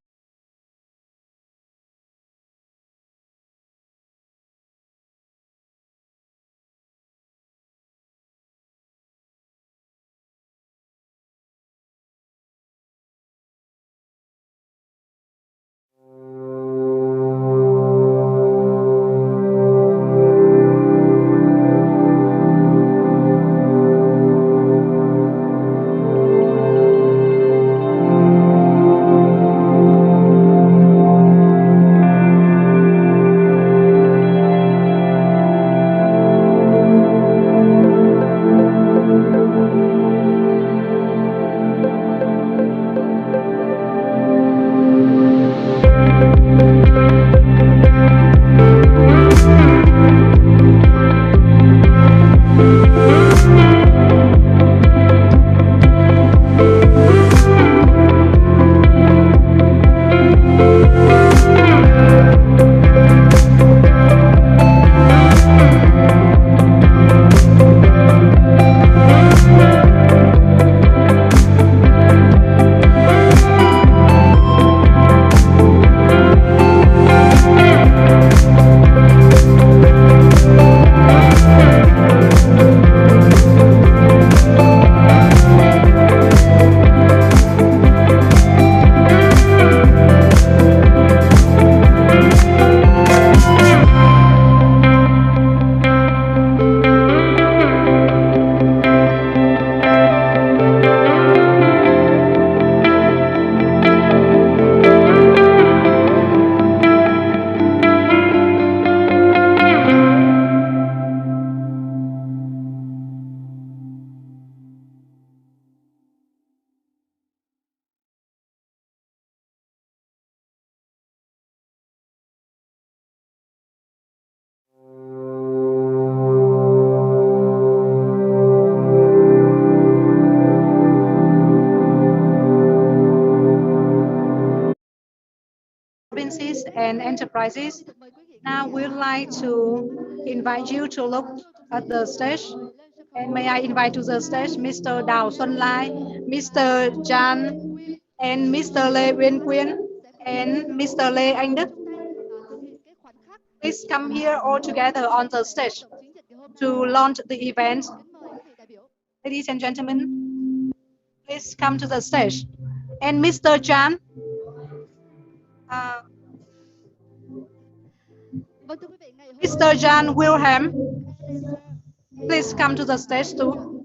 And enterprises. Now we'd like to invite you to look at the stage. And may I invite to the stage Mr. Đào Xuân Lai, Mr. Jan, and Mr. Lê Uyên Quyên, and Mr. Lê Anh Đức. Please come here all together on the stage to launch the event. Ladies and gentlemen, please come to the stage. And Mr. Chan, Mr. Jan Wilhelm, please come to the stage too.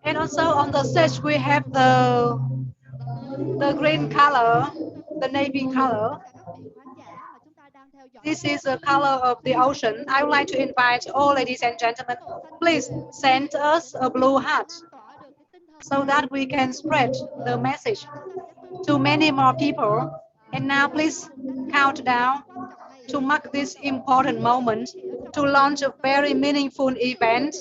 And also on the stage we have the green color, the navy color. This is the color of the ocean. I would like to invite all ladies and gentlemen, please send us a blue heart so that we can spread the message to many more people. And now please count down to mark this important moment to launch a very meaningful event.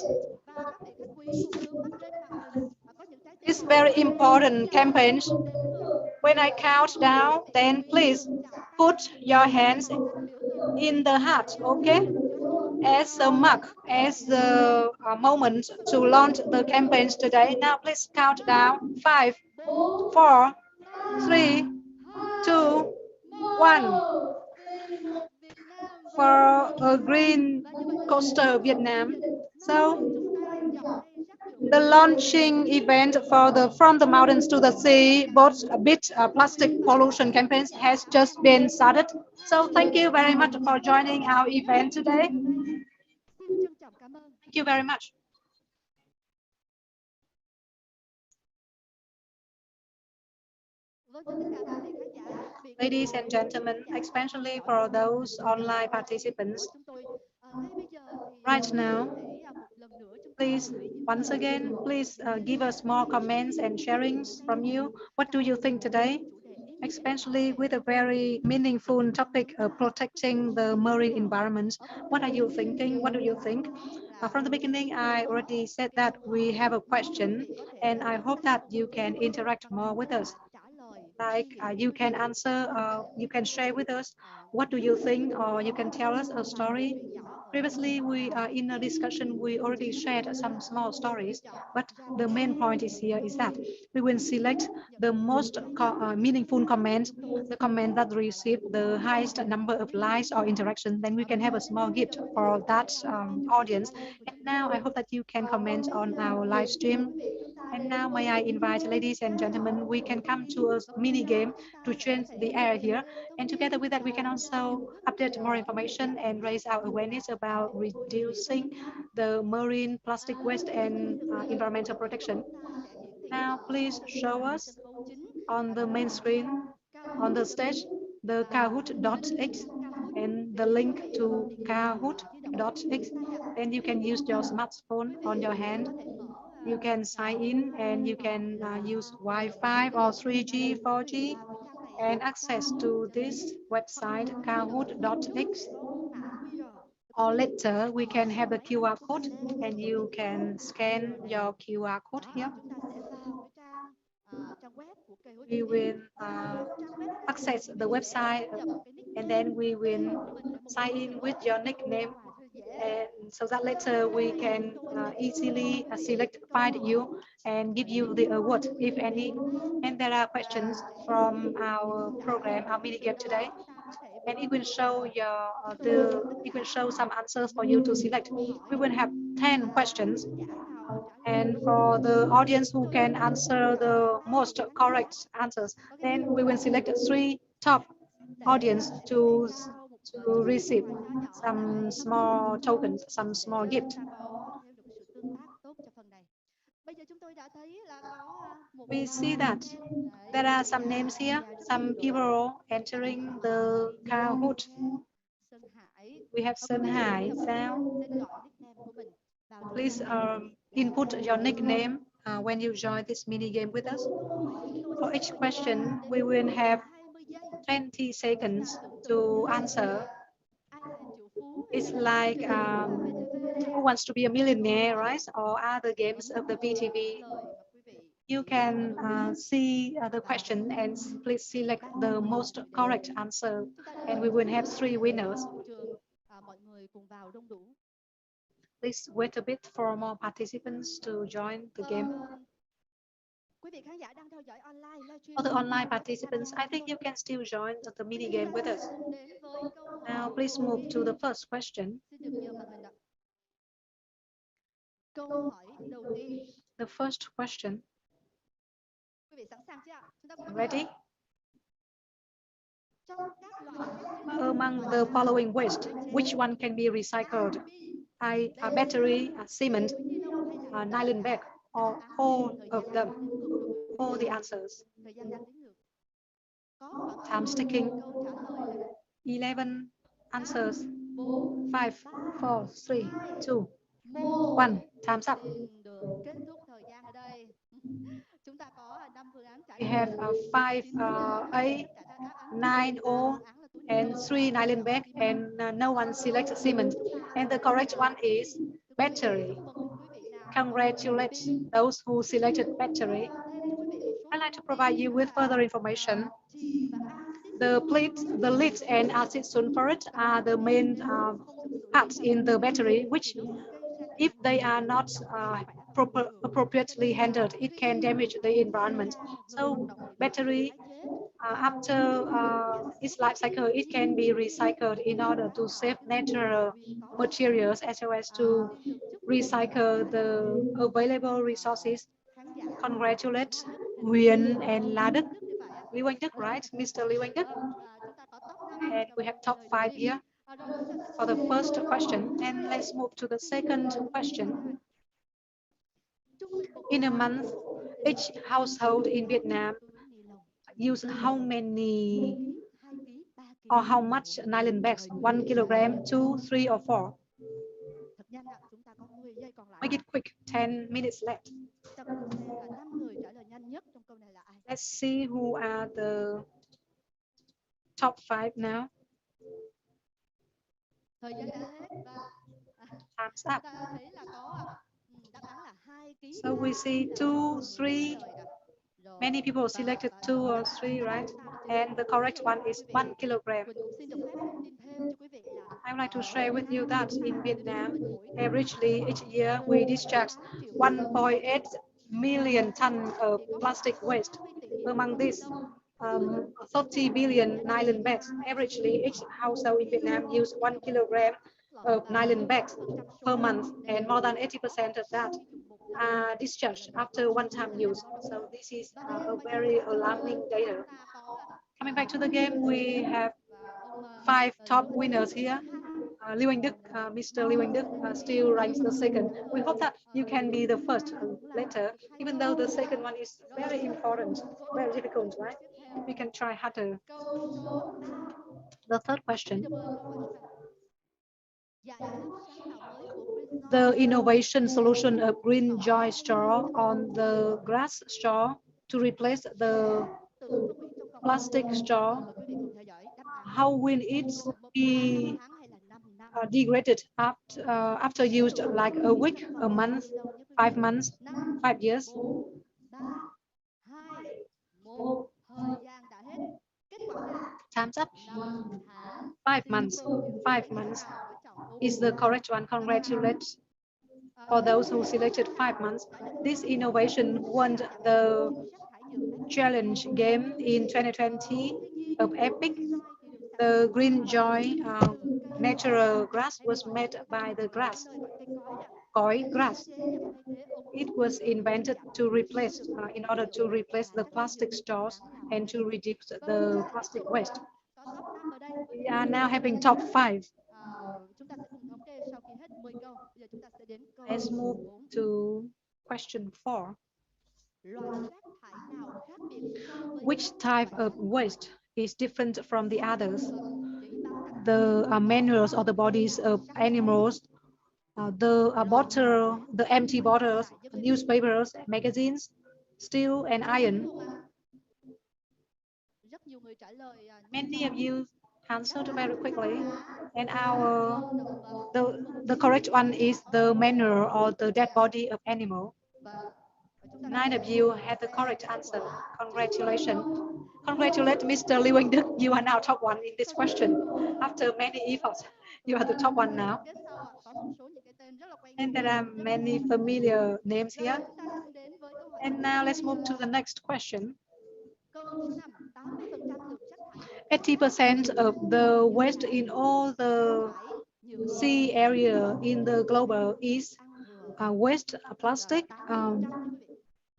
This very important campaign. When I count down, then please put your hands in the heart, okay? As a mark, as the moment to launch the campaigns today. Now please count down. 5, 4, 3, 2, 1. For a green coaster Vietnam. So the launching event for the From the Mountains to the Sea, both bit plastic pollution campaigns has just been started. So thank you very much for joining our event today. Thank you very much. Ladies and gentlemen, especially for those online participants, right now, please, once again, please give us more comments and sharings from you. What do you think today? Especially with a very meaningful topic of protecting the marine environment. What are you thinking? What do you think? From the beginning, I already said that we have a question, and I hope that you can interact more with us. Like you can answer, you can share with us what do you think, or you can tell us a story. Previously, we in a discussion, we already shared some small stories, but the main point is here is that we will select the most meaningful comment, the comment that receive the highest number of likes or interactions. Then we can have a small gift for that audience. And now I hope that you can comment on our live stream. And now may I invite ladies and gentlemen, we can come to a mini game to change the air here. And together with that, we can also update more information and raise our awareness about reducing the marine plastic waste and environmental protection. Now, please show us on the main screen, on the stage, the Kahoot.x and the link to Kahoot.x. Then you can use your smartphone on your hand. You can sign in and you can use Wi-Fi or 3G, 4G and access to this website Kahoot.x. Or later we can have the QR code and you can scan your QR code here. We will access the website and then we will sign in with your nickname, and so that later we can easily select, find you and give you the award if any. And there are questions from our program, our mini game today, and it will show it will show some answers for you to select. We will have 10 questions, and for the audience who can answer the most correct answers, then we will select 3 top audience to receive some small tokens, some small gift. We see that there are some names here, some people entering the Kahoot. We have Sơn Hải, Sao. Please input your nickname when you join this mini game with us. For each question, we will have 20 seconds to answer. It's like Who Wants to Be a Millionaire, right? Or other games of the VTV. You can see the question and please select the most correct answer, and we will have 3 winners. Please wait a bit for more participants to join the game. For the online participants, I think you can still join the mini game with us. Now, please move to the first question. Câu hỏi đầu tiên. The first question. Quý vị sẵn sàng chưa ạ? Chúng ta cùng Ready? Trong các loại rác thải nhựa, Among the following waste, which one can be recycled? A battery, a cement, a nylon bag, or all of them? All the answers. Thời gian đang đếm ngược. Có khoảng Time ticking. câu trả lời là 11 answers. 4, 5, 4, 3, 2, 1. 1. Time's up. Xin được kết thúc thời gian ở đây. Chúng ta có 5 phương án trả We lời. have 5 A, 9 O, and 3 nylon bag, and no one selected cement. And the correct one is battery. Congratulations those who selected battery. I'd like to provide you with further information. The lead and acid sulfuric are the main parts in the battery, which, if they are not appropriately handled, it can damage the environment. So battery, after its life cycle, it can be recycled in order to save natural materials as well as to recycle the available resources. Congratulate Nguyễn and Đức. BIểN Đức, right? Mr. BIểN Đức. And we have top 5 here for the first question. And let's move to the second question. In a month, each household in Vietnam use how many or how much nylon bags? 1 kilogram, 2, 3, or 4? Make it quick. 10 minutes left. Let's see who are the top 5 now. Time's up. So we see 2, 3. Many people selected 2 or 3, right? And the correct one is 1 kilogram. I would like to share with you that in Vietnam, averagely each year we discharge 1.8 million tons of plastic waste. Among this, 30 billion nylon bags. Averagely, each household in Vietnam use 1 kilogram of nylon bags per month, and more than 80% of that are discharged after one-time use. So this is a very alarming data. Coming back to the game, we have 5 top winners here. BIểN Đức, Mr. BIểN Đức still ranks the second. We hope that you can be the first later, even though the second one is very important, very difficult, right? We can try harder. The third question. The innovation solution of green joy straw on the grass straw to replace the plastic straw. How will it be degraded after used, like a week, a month, 5 months, 5 years? Time's up. 5 months. 5 months is the correct one. Congratulations for those who selected 5 months. This innovation won the challenge game in 2020 of Epic. The green joy natural grass was made by the grass, Khởi grass. It was invented to replace, in order to replace the plastic straws and to reduce the plastic waste. We are now having top 5. Let's move to question 4. Which type of waste is different from the others? The manures or the bodies of animals, the bottle, the empty bottles, newspapers, magazines, steel and iron. Many of you answered very quickly, and the correct one is the manure or the dead body of animal. 9 of you had the correct answer. Congratulations. Congratulate Mr. BIểN Đức. You are now top 1 in this question. After many efforts, you are the top 1 now. And there are many familiar names here. And now let's move to the next question. 80% of the waste in all the sea area in the global is waste plastic,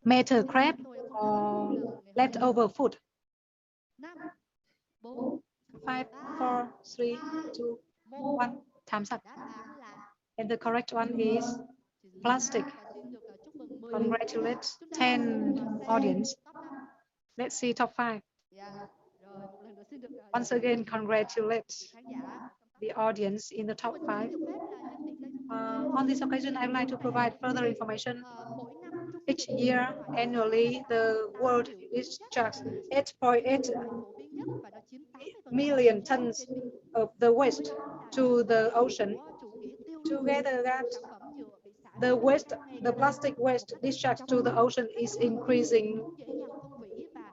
metal scrap, or leftover food? 5, 4, 3, 2, 1. Time's up. And the correct one is plastic. Congratulate 10 audience. Let's see top 5. Once again, congratulate the audience in the top 5. On this occasion, I'd like to provide further information. Each year, annually, the world discharges 8.8 million tons of the waste to the ocean. Together, that the plastic waste discharged to the ocean is increasing,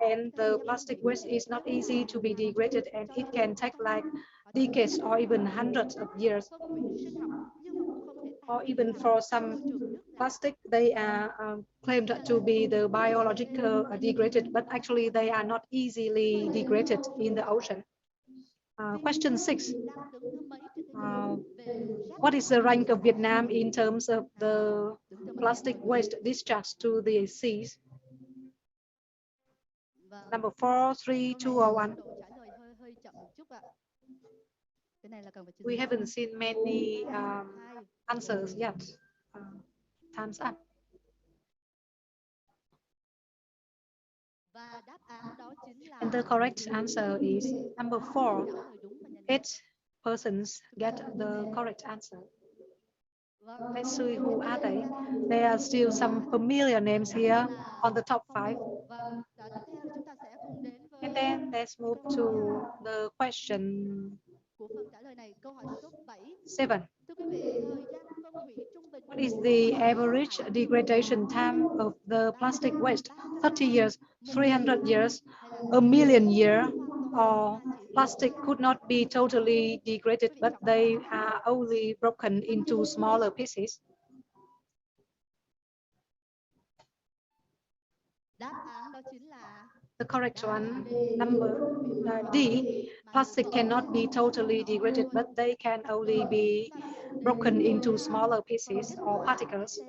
and the plastic waste is not easy to be degraded, and it can take like decades or even hundreds of years. Or even for some plastic, they are claimed to be the biological degraded, but actually they are not easily degraded in the ocean. Question 6. What is the rank of Vietnam in terms of the plastic waste discharged to the seas? Number 4, 3, 2, or 1? We haven't seen many answers yet. Time's up. And the correct answer is number 4. 8 persons get the correct answer. Let's see who are they. There are still some familiar names here on the top 5. And then let's move to the question 7. What is the average degradation time of the plastic waste? 30 years, 300 years, a million years, or plastic could not be totally degraded, but they are only broken into smaller pieces? The correct one, number D. Plastic cannot be totally degraded, but they can only be broken into smaller pieces or particles.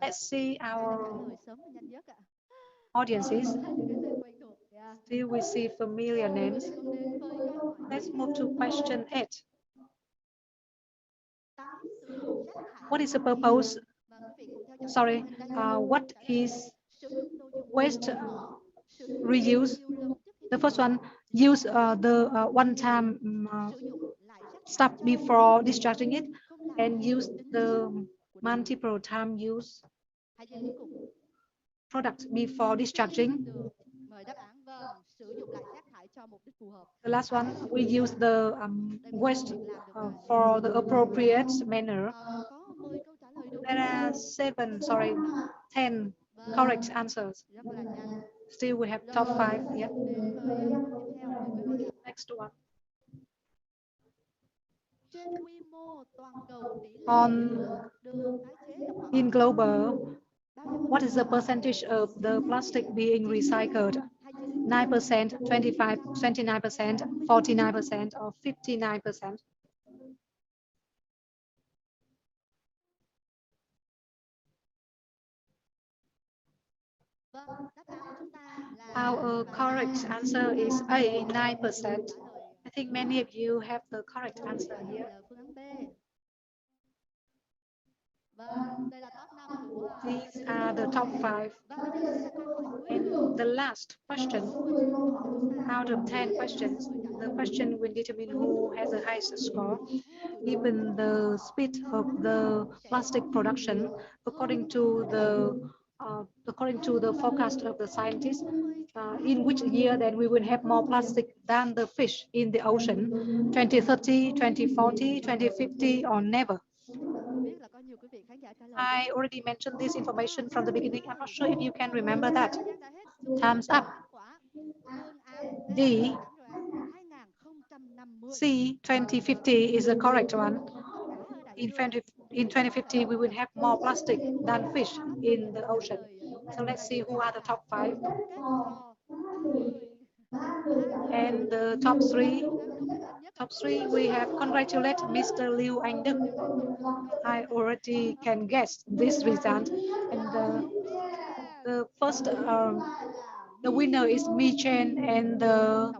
Let's see our audiences. Still we see familiar names. Let's move to question 8. What is the purpose? Sorry, what is waste reuse? The first one, use the one-time stuff before discharging it, and use the multiple time use product before discharging. The last one, we use the waste for the appropriate manner. There are 10 correct answers. Still we have top 5 yet. Next one. In global, what is the percentage of the plastic being recycled? 9%, 25%, 29%, 49%, or 59%? Our correct answer is A, 9%. I think many of you have the correct answer here. These are the top 5. And the last question, out of 10 questions, the question will determine who has the highest score. Given the speed of the plastic production, according to the forecast of the scientists, in which year then we will have more plastic than the fish in the ocean? 2030, 2040, 2050, or never? I already mentioned this information from the beginning. I'm not sure if you can remember that. Time's up. D, C, 2050 is the correct one. In 2050, we will have more plastic than fish in the ocean. So let's see who are the top 5. And the top 3, top 3, we have congratulate Mr. Liu and Đức. I already can guess this result. And the first, the winner is Trên, and the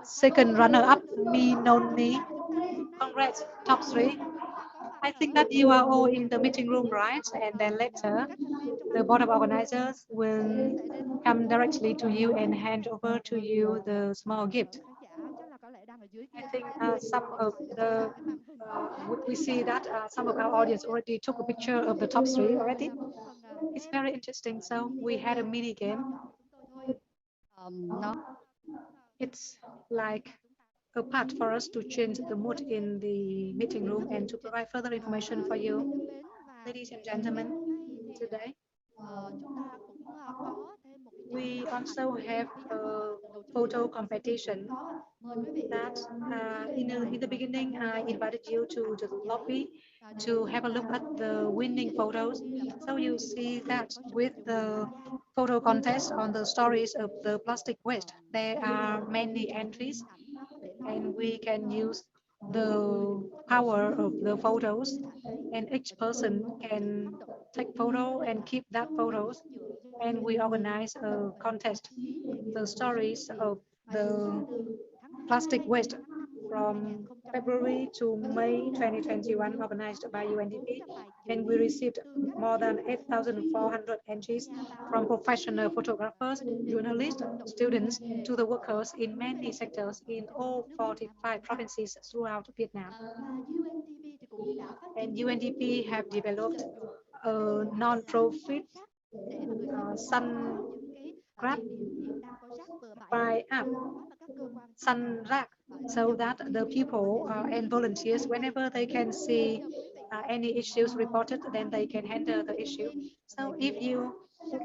second runner-up, Noni. Congrats, top 3. I think that you are all in the meeting room, right? And then later, the board of organizers will come directly to you and hand over to you the small gift. I think some of the we see that some of our audience already took a picture of the top 3 already. It's very interesting. So we had a mini game. It's like a part for us to change the mood in the meeting room and to provide further information for you. Ladies and gentlemen, today we also have a photo competition that in the beginning I invited you to the lobby to have a look at the winning photos. So you see that with the photo contest on the stories of the plastic waste, there are many entries, and we can use the power of the photos, and each person can take photo and keep that photos, and we organize a contest, the stories of the plastic waste from February to May 2021, organized by UNDP, and we received more than 8,400 entries from professional photographers, journalists, students, to the workers in many sectors in all 45 provinces throughout Vietnam. And UNDP have developed a non-profit Sun Grab by app, Sun Rác, so that the people and volunteers, whenever they can see any issues reported, then they can handle the issue. So if you would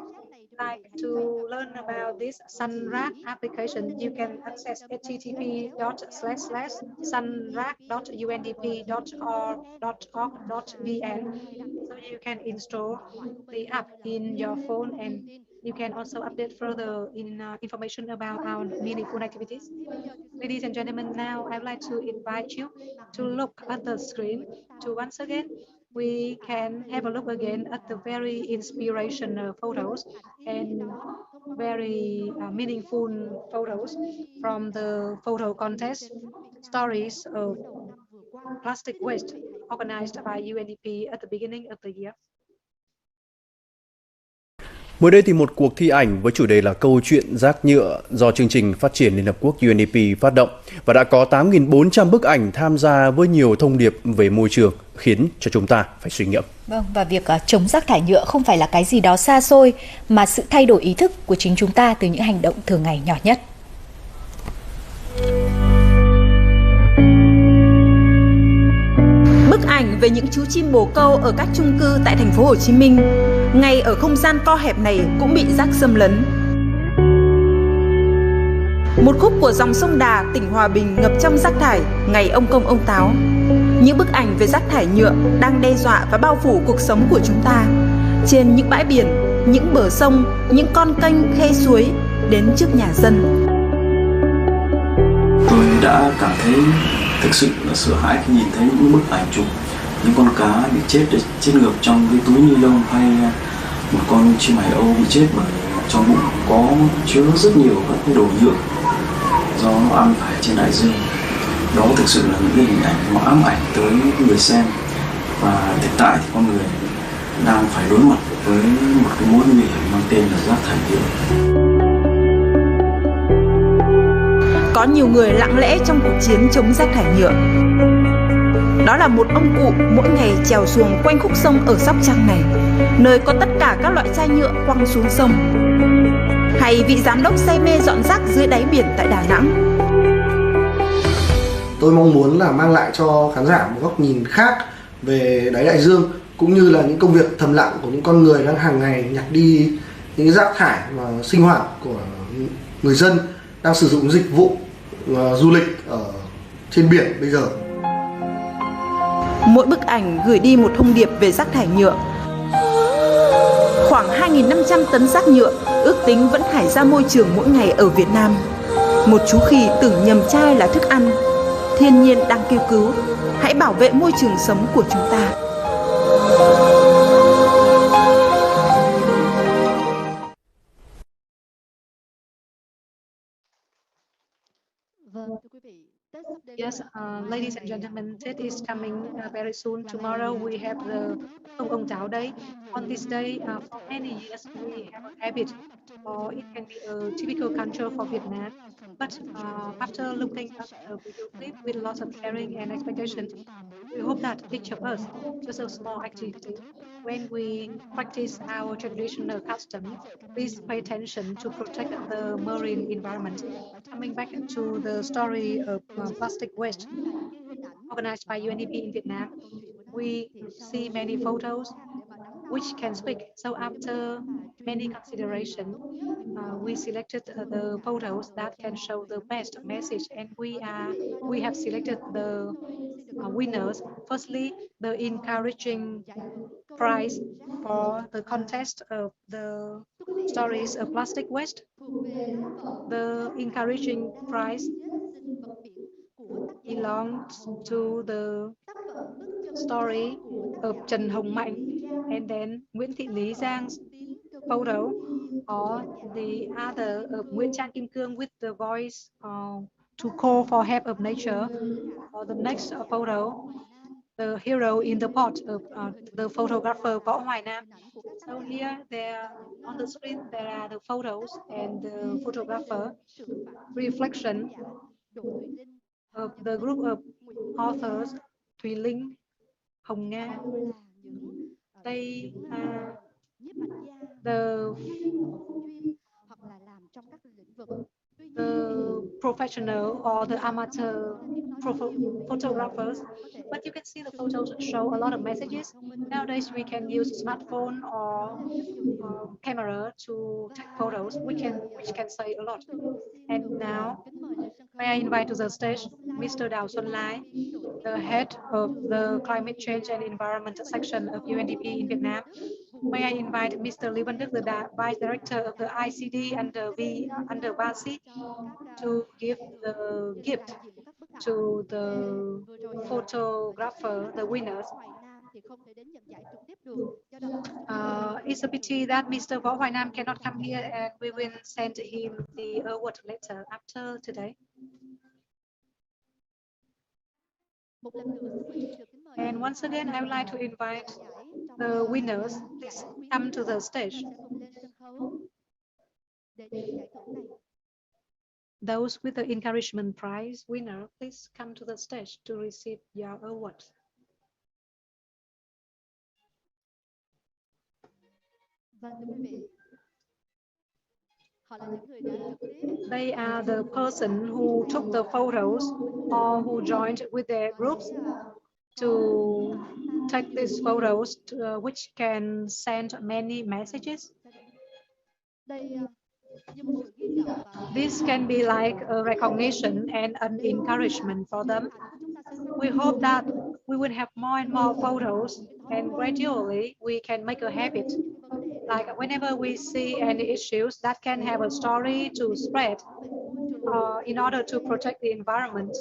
like to learn about this Sun Rác application, you can access http://sunraq.undp.org.vn. So you can install the app in your phone, and you can also update further in information about our meaningful activities. Ladies and gentlemen, now I'd like to invite you to look at the screen. To once again, we can have a look again at the very inspirational photos and very meaningful photos from the photo contest, stories of plastic waste organized by UNDP at the beginning of the year. Mới đây thì một cuộc thi ảnh với chủ đề là câu chuyện rác nhựa do chương trình phát triển Liên Hợp Quốc UNDP phát động và đã có 8.400 bức ảnh tham gia với nhiều thông điệp về môi trường khiến cho chúng ta phải suy ngẫm. Vâng, và việc chống rác thải nhựa không phải là cái gì đó xa xôi mà sự thay đổi ý thức của chính chúng ta từ những hành động thường ngày nhỏ nhất. Bức ảnh về những chú chim bồ câu ở các chung cư tại thành phố Hồ Chí Minh, ngay ở không gian co hẹp này cũng bị rác xâm lấn. Một khúc của dòng sông Đà, tỉnh Hòa Bình ngập trong rác thải, ngày ông công ông táo. Những bức ảnh về rác thải nhựa đang đe dọa và bao phủ cuộc sống của chúng ta. Trên những bãi biển, những bờ sông, những con kênh, khe suối, đến trước nhà dân. Tôi đã cảm thấy thực sự là sợ hãi khi nhìn thấy những bức ảnh chụp những con cá bị chết ngược trong cái túi ni lông, hay một con chim hải âu bị chết bởi trong bụng có chứa rất nhiều các cái đồ nhựa do nó ăn phải trên đại dương. Đó thực sự là những hình ảnh nó ám ảnh tới người xem, và hiện tại thì con người đang phải đối mặt với một cái mối nguy hiểm mang tên là rác thải nhựa. Có nhiều người lặng lẽ trong cuộc chiến chống rác thải nhựa. Đó là một ông cụ mỗi ngày chèo xuồng quanh khúc sông ở Sóc Trăng này, nơi có tất cả các loại chai nhựa quăng xuống sông. Hay vị giám đốc say mê dọn rác dưới đáy biển tại Đà Nẵng. Tôi mong muốn là mang lại cho khán giả một góc nhìn khác về đáy đại dương, cũng như là những công việc thầm lặng của những con người đang hàng ngày nhặt đi những rác thải và sinh hoạt của người dân đang sử dụng dịch vụ du lịch ở trên biển bây giờ. Mỗi bức ảnh gửi đi một thông điệp về rác thải nhựa. Khoảng 2.500 tấn rác nhựa ước tính vẫn thải ra môi trường mỗi ngày ở Việt Nam. Một chú khỉ tưởng nhầm chai là thức ăn. Thiên nhiên đang kêu cứu. Hãy bảo vệ môi trường sống của chúng ta. Vâng, thưa quý vị, Tết sắp đến Yes, rồi. ladies and gentlemen, Tết is coming very soon. Tomorrow we have the Ông Táo Day. On this day, for many years we have a habit, or it can be a typical culture for Vietnam. But after looking at the video clip with lots of caring and expectation, we hope that each of us, just a small activity, when we practice our traditional custom, please pay attention to protect the marine environment. Coming back to the story of plastic waste organized by UNDP in Vietnam, we see many photos which can speak. So after many consideration, we selected the photos that can show the best message, and we have selected the winners. Firstly, the encouraging prize for the contest of the stories of plastic waste. The encouraging prize belongs to the story of Trần Hồng Mạnh, and then Nguyễn Thị Lý Giang's photo, or the other of Nguyễn Trang Kim Cương with the voice to call for help of nature, or the next photo, the hero in the pot of the photographer Võ Hoài Nam. So here, there on the screen, there are the photos and the photographer reflection of the group of authors Thùy Linh, Hồng Nga. They are the professional or the amateur photographers, but you can see the photos show a lot of messages. Nowadays we can use smartphone or camera to take photos, which can say a lot. And now, may I invite to the stage Mr. Đào Xuân Lai, the head of the Climate Change and Environment section of UNDP in Vietnam. May I invite Mr. Lý Văn Đức, the Vice Director of the ICD under VASI, to give the gift to the photographer, the winners. It's a pity that Mr. Võ Hoài Nam cannot come here, and we will send him the award later after today. And once again, I would like to invite the winners. Please come to the stage. Those with the encouragement prize winner, please come to the stage to receive your award. They are the person who took the photos or who joined with their groups to take these photos, which can send many messages. This can be like a recognition and an encouragement for them. We hope that we will have more and more photos, and gradually we can make a habit. Like whenever we see any issues that can have a story to spread in order to protect the environment,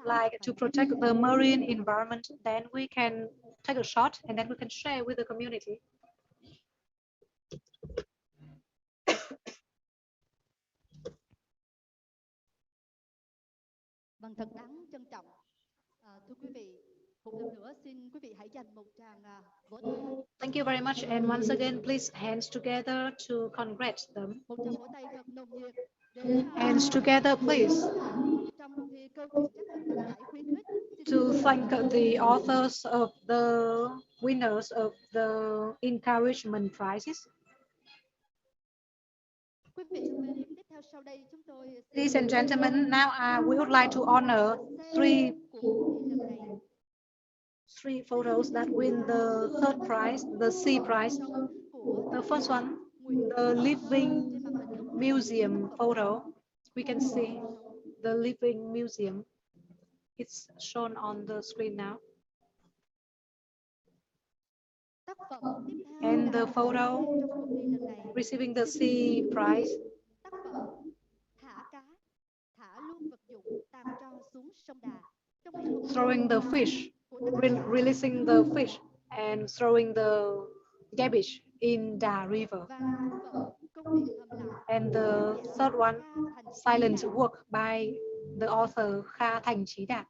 like to protect the marine environment, then we can take a shot and then we can share with the community. Vâng, thật đáng trân trọng. Thưa quý vị, một lần nữa xin quý vị hãy dành một tràng vỗ tay. Thank you very much, and once again, please hands together to congratulate them. Một tràng vỗ tay thật nồng nhiệt. Hands together, please, Trong cuộc thi câu chuyện chắc thực đoạt giải khuyến khích. to thank the authors of the winners of the encouragement prizes. Quý vị thân mến, tiếp theo sau đây chúng tôi Ladies and gentlemen, now we would like to honor three photos that win the third prize, the C prize. The first one, the living museum photo. We can see the living museum. It's shown on the screen now. And the photo receiving the C prize throwing the fish, releasing the fish, and throwing the garbage in the river. And the third one, silent work by the author Kha Thành Chí Đạt.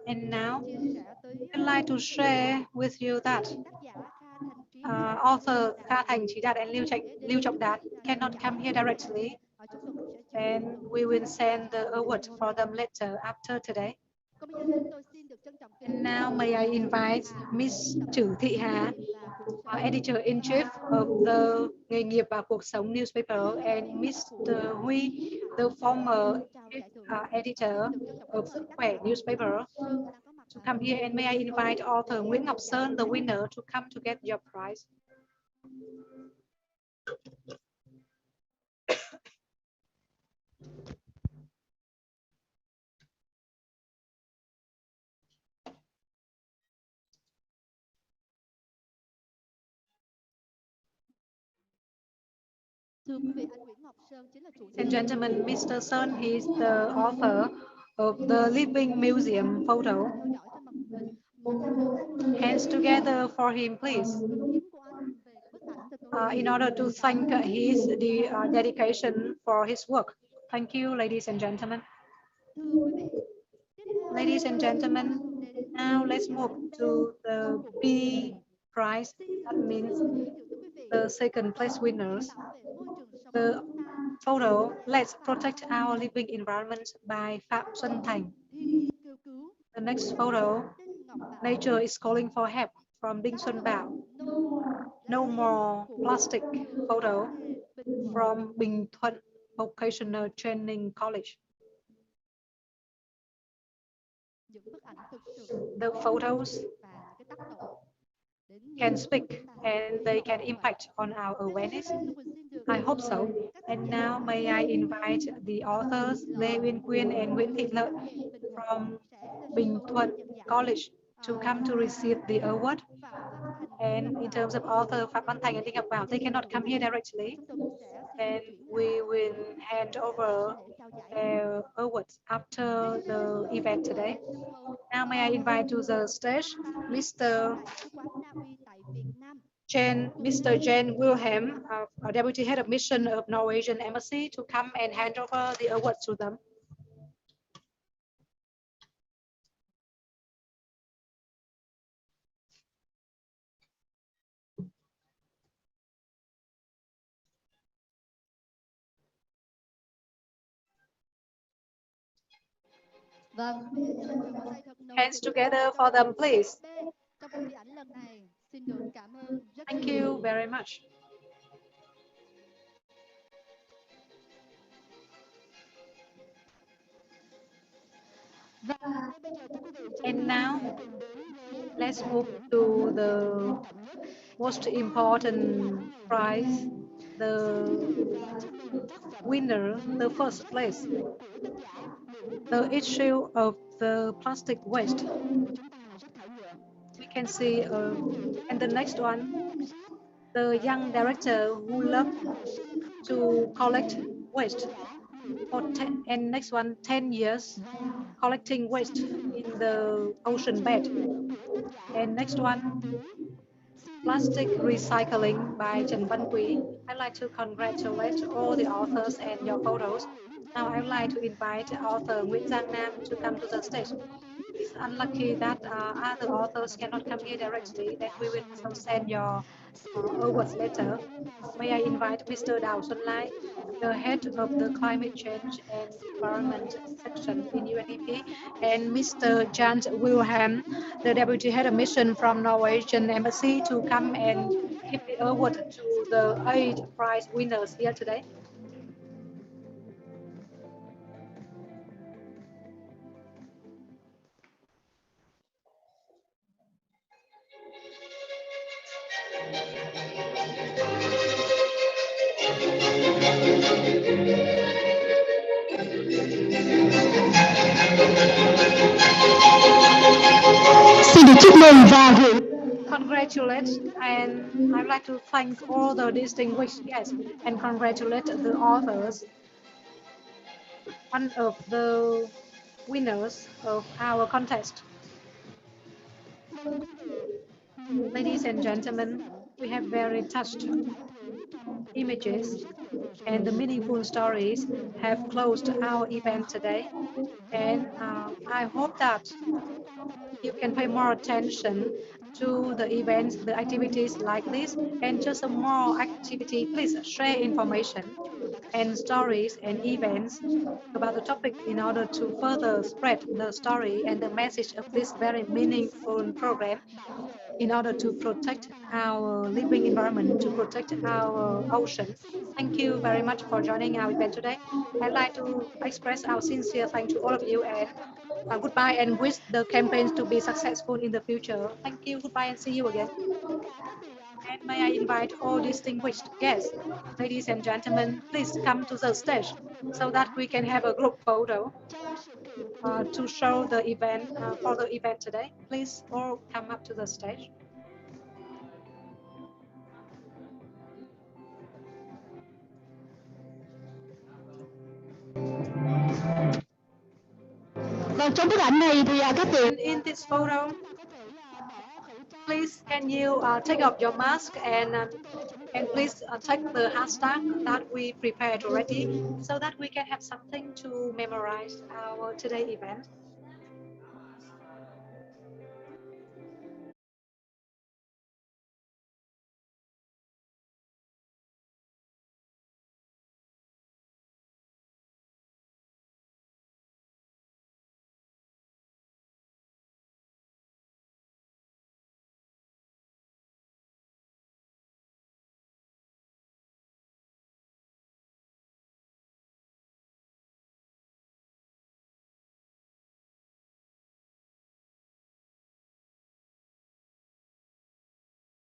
And now, I'd like to share with you that author Kha Thành Chí Đạt and Liêu Trọng Đạt cannot come here directly, and we will send the award for them later after today. And now, may I invite Miss Trử Thị Hà, editor-in-chief of the Nghề nghiệp và cuộc sống newspaper, and Mr. Huy, the former editor of Sức khỏe newspaper, to come here. And may I invite author Nguyễn Ngọc Sơn, the winner, to come to get your prize. And gentlemen, Mr. Sơn, he is the author of the Living Museum photo. Hands together for him, please. In order to thank his dedication for his work. Thank you, ladies and gentlemen. Ladies and gentlemen, now let's move to the B prize. That means the second place winners. The photo, Let's Protect Our Living Environment by Phạm Xuân Thành. The next photo, Nature is Calling for Help from Đinh Xuân Bảo. No More Plastic photo from Bình Thuận Vocational Training College. The photos can speak and they can impact on our awareness. I hope so. And now may I invite the authors Lê Uyên Quyên and Nguyễn Thị Lợi from Bình Thuận College to come to receive the award. And in terms of author Phạm Văn Thành and Đinh Ngọc Bảo, they cannot come here directly. And we will hand over their awards after the event today. Now may I invite to the stage Mr. Trên Wilhelm, our Deputy Head of Mission of Norwegian Embassy, to come and hand over the award to them. Hands together for them, please. Thank you very much. And now, let's move to the most important prize, the winner, the first place, the issue of the plastic waste. We can see, and the next one, the young director who loved to collect waste. And next one, 10 years collecting waste in the ocean bed. And next one, plastic recycling by Trần Văn Quý. I'd like to congratulate all the authors and your photos. Now I'd like to invite author Nguyễn Giang Nam to come to the stage. It's unlucky that other authors cannot come here directly, that we will send your awards later. May I invite Mr. Đào Xuân Lai, the head of the Climate Change and Environment section in UNDP, and Mr. Jan Wilhelm, the Deputy Head of Mission from Norwegian Embassy, to come and give the award to the 8 prize winners here today. Xin được chúc mừng và gửi. Congratulate, and I'd like to thank all the distinguished guests and congratulate the authors. One of the winners of our contest. Ladies and gentlemen, we have very touched images and the meaningful stories have closed our event today. And I hope that you can pay more attention to the events, the activities like this, and just some more activity. Please share information and stories and events about the topic in order to further spread the story and the message of this very meaningful program in order to protect our living environment, to protect our ocean. Thank you very much for joining our event today. I'd like to express our sincere thanks to all of you and goodbye and wish the campaigns to be successful in the future. Thank you, goodbye and see you again. And may I invite all distinguished guests, ladies and gentlemen, please come to the stage so that we can have a group photo to show the event, for the event today. Please all come up to the stage. Vâng, trong bức ảnh này thì các vị In this photo, please can you take off your mask and please take the hashtag that we prepared already so that we can have something to memorize our today event.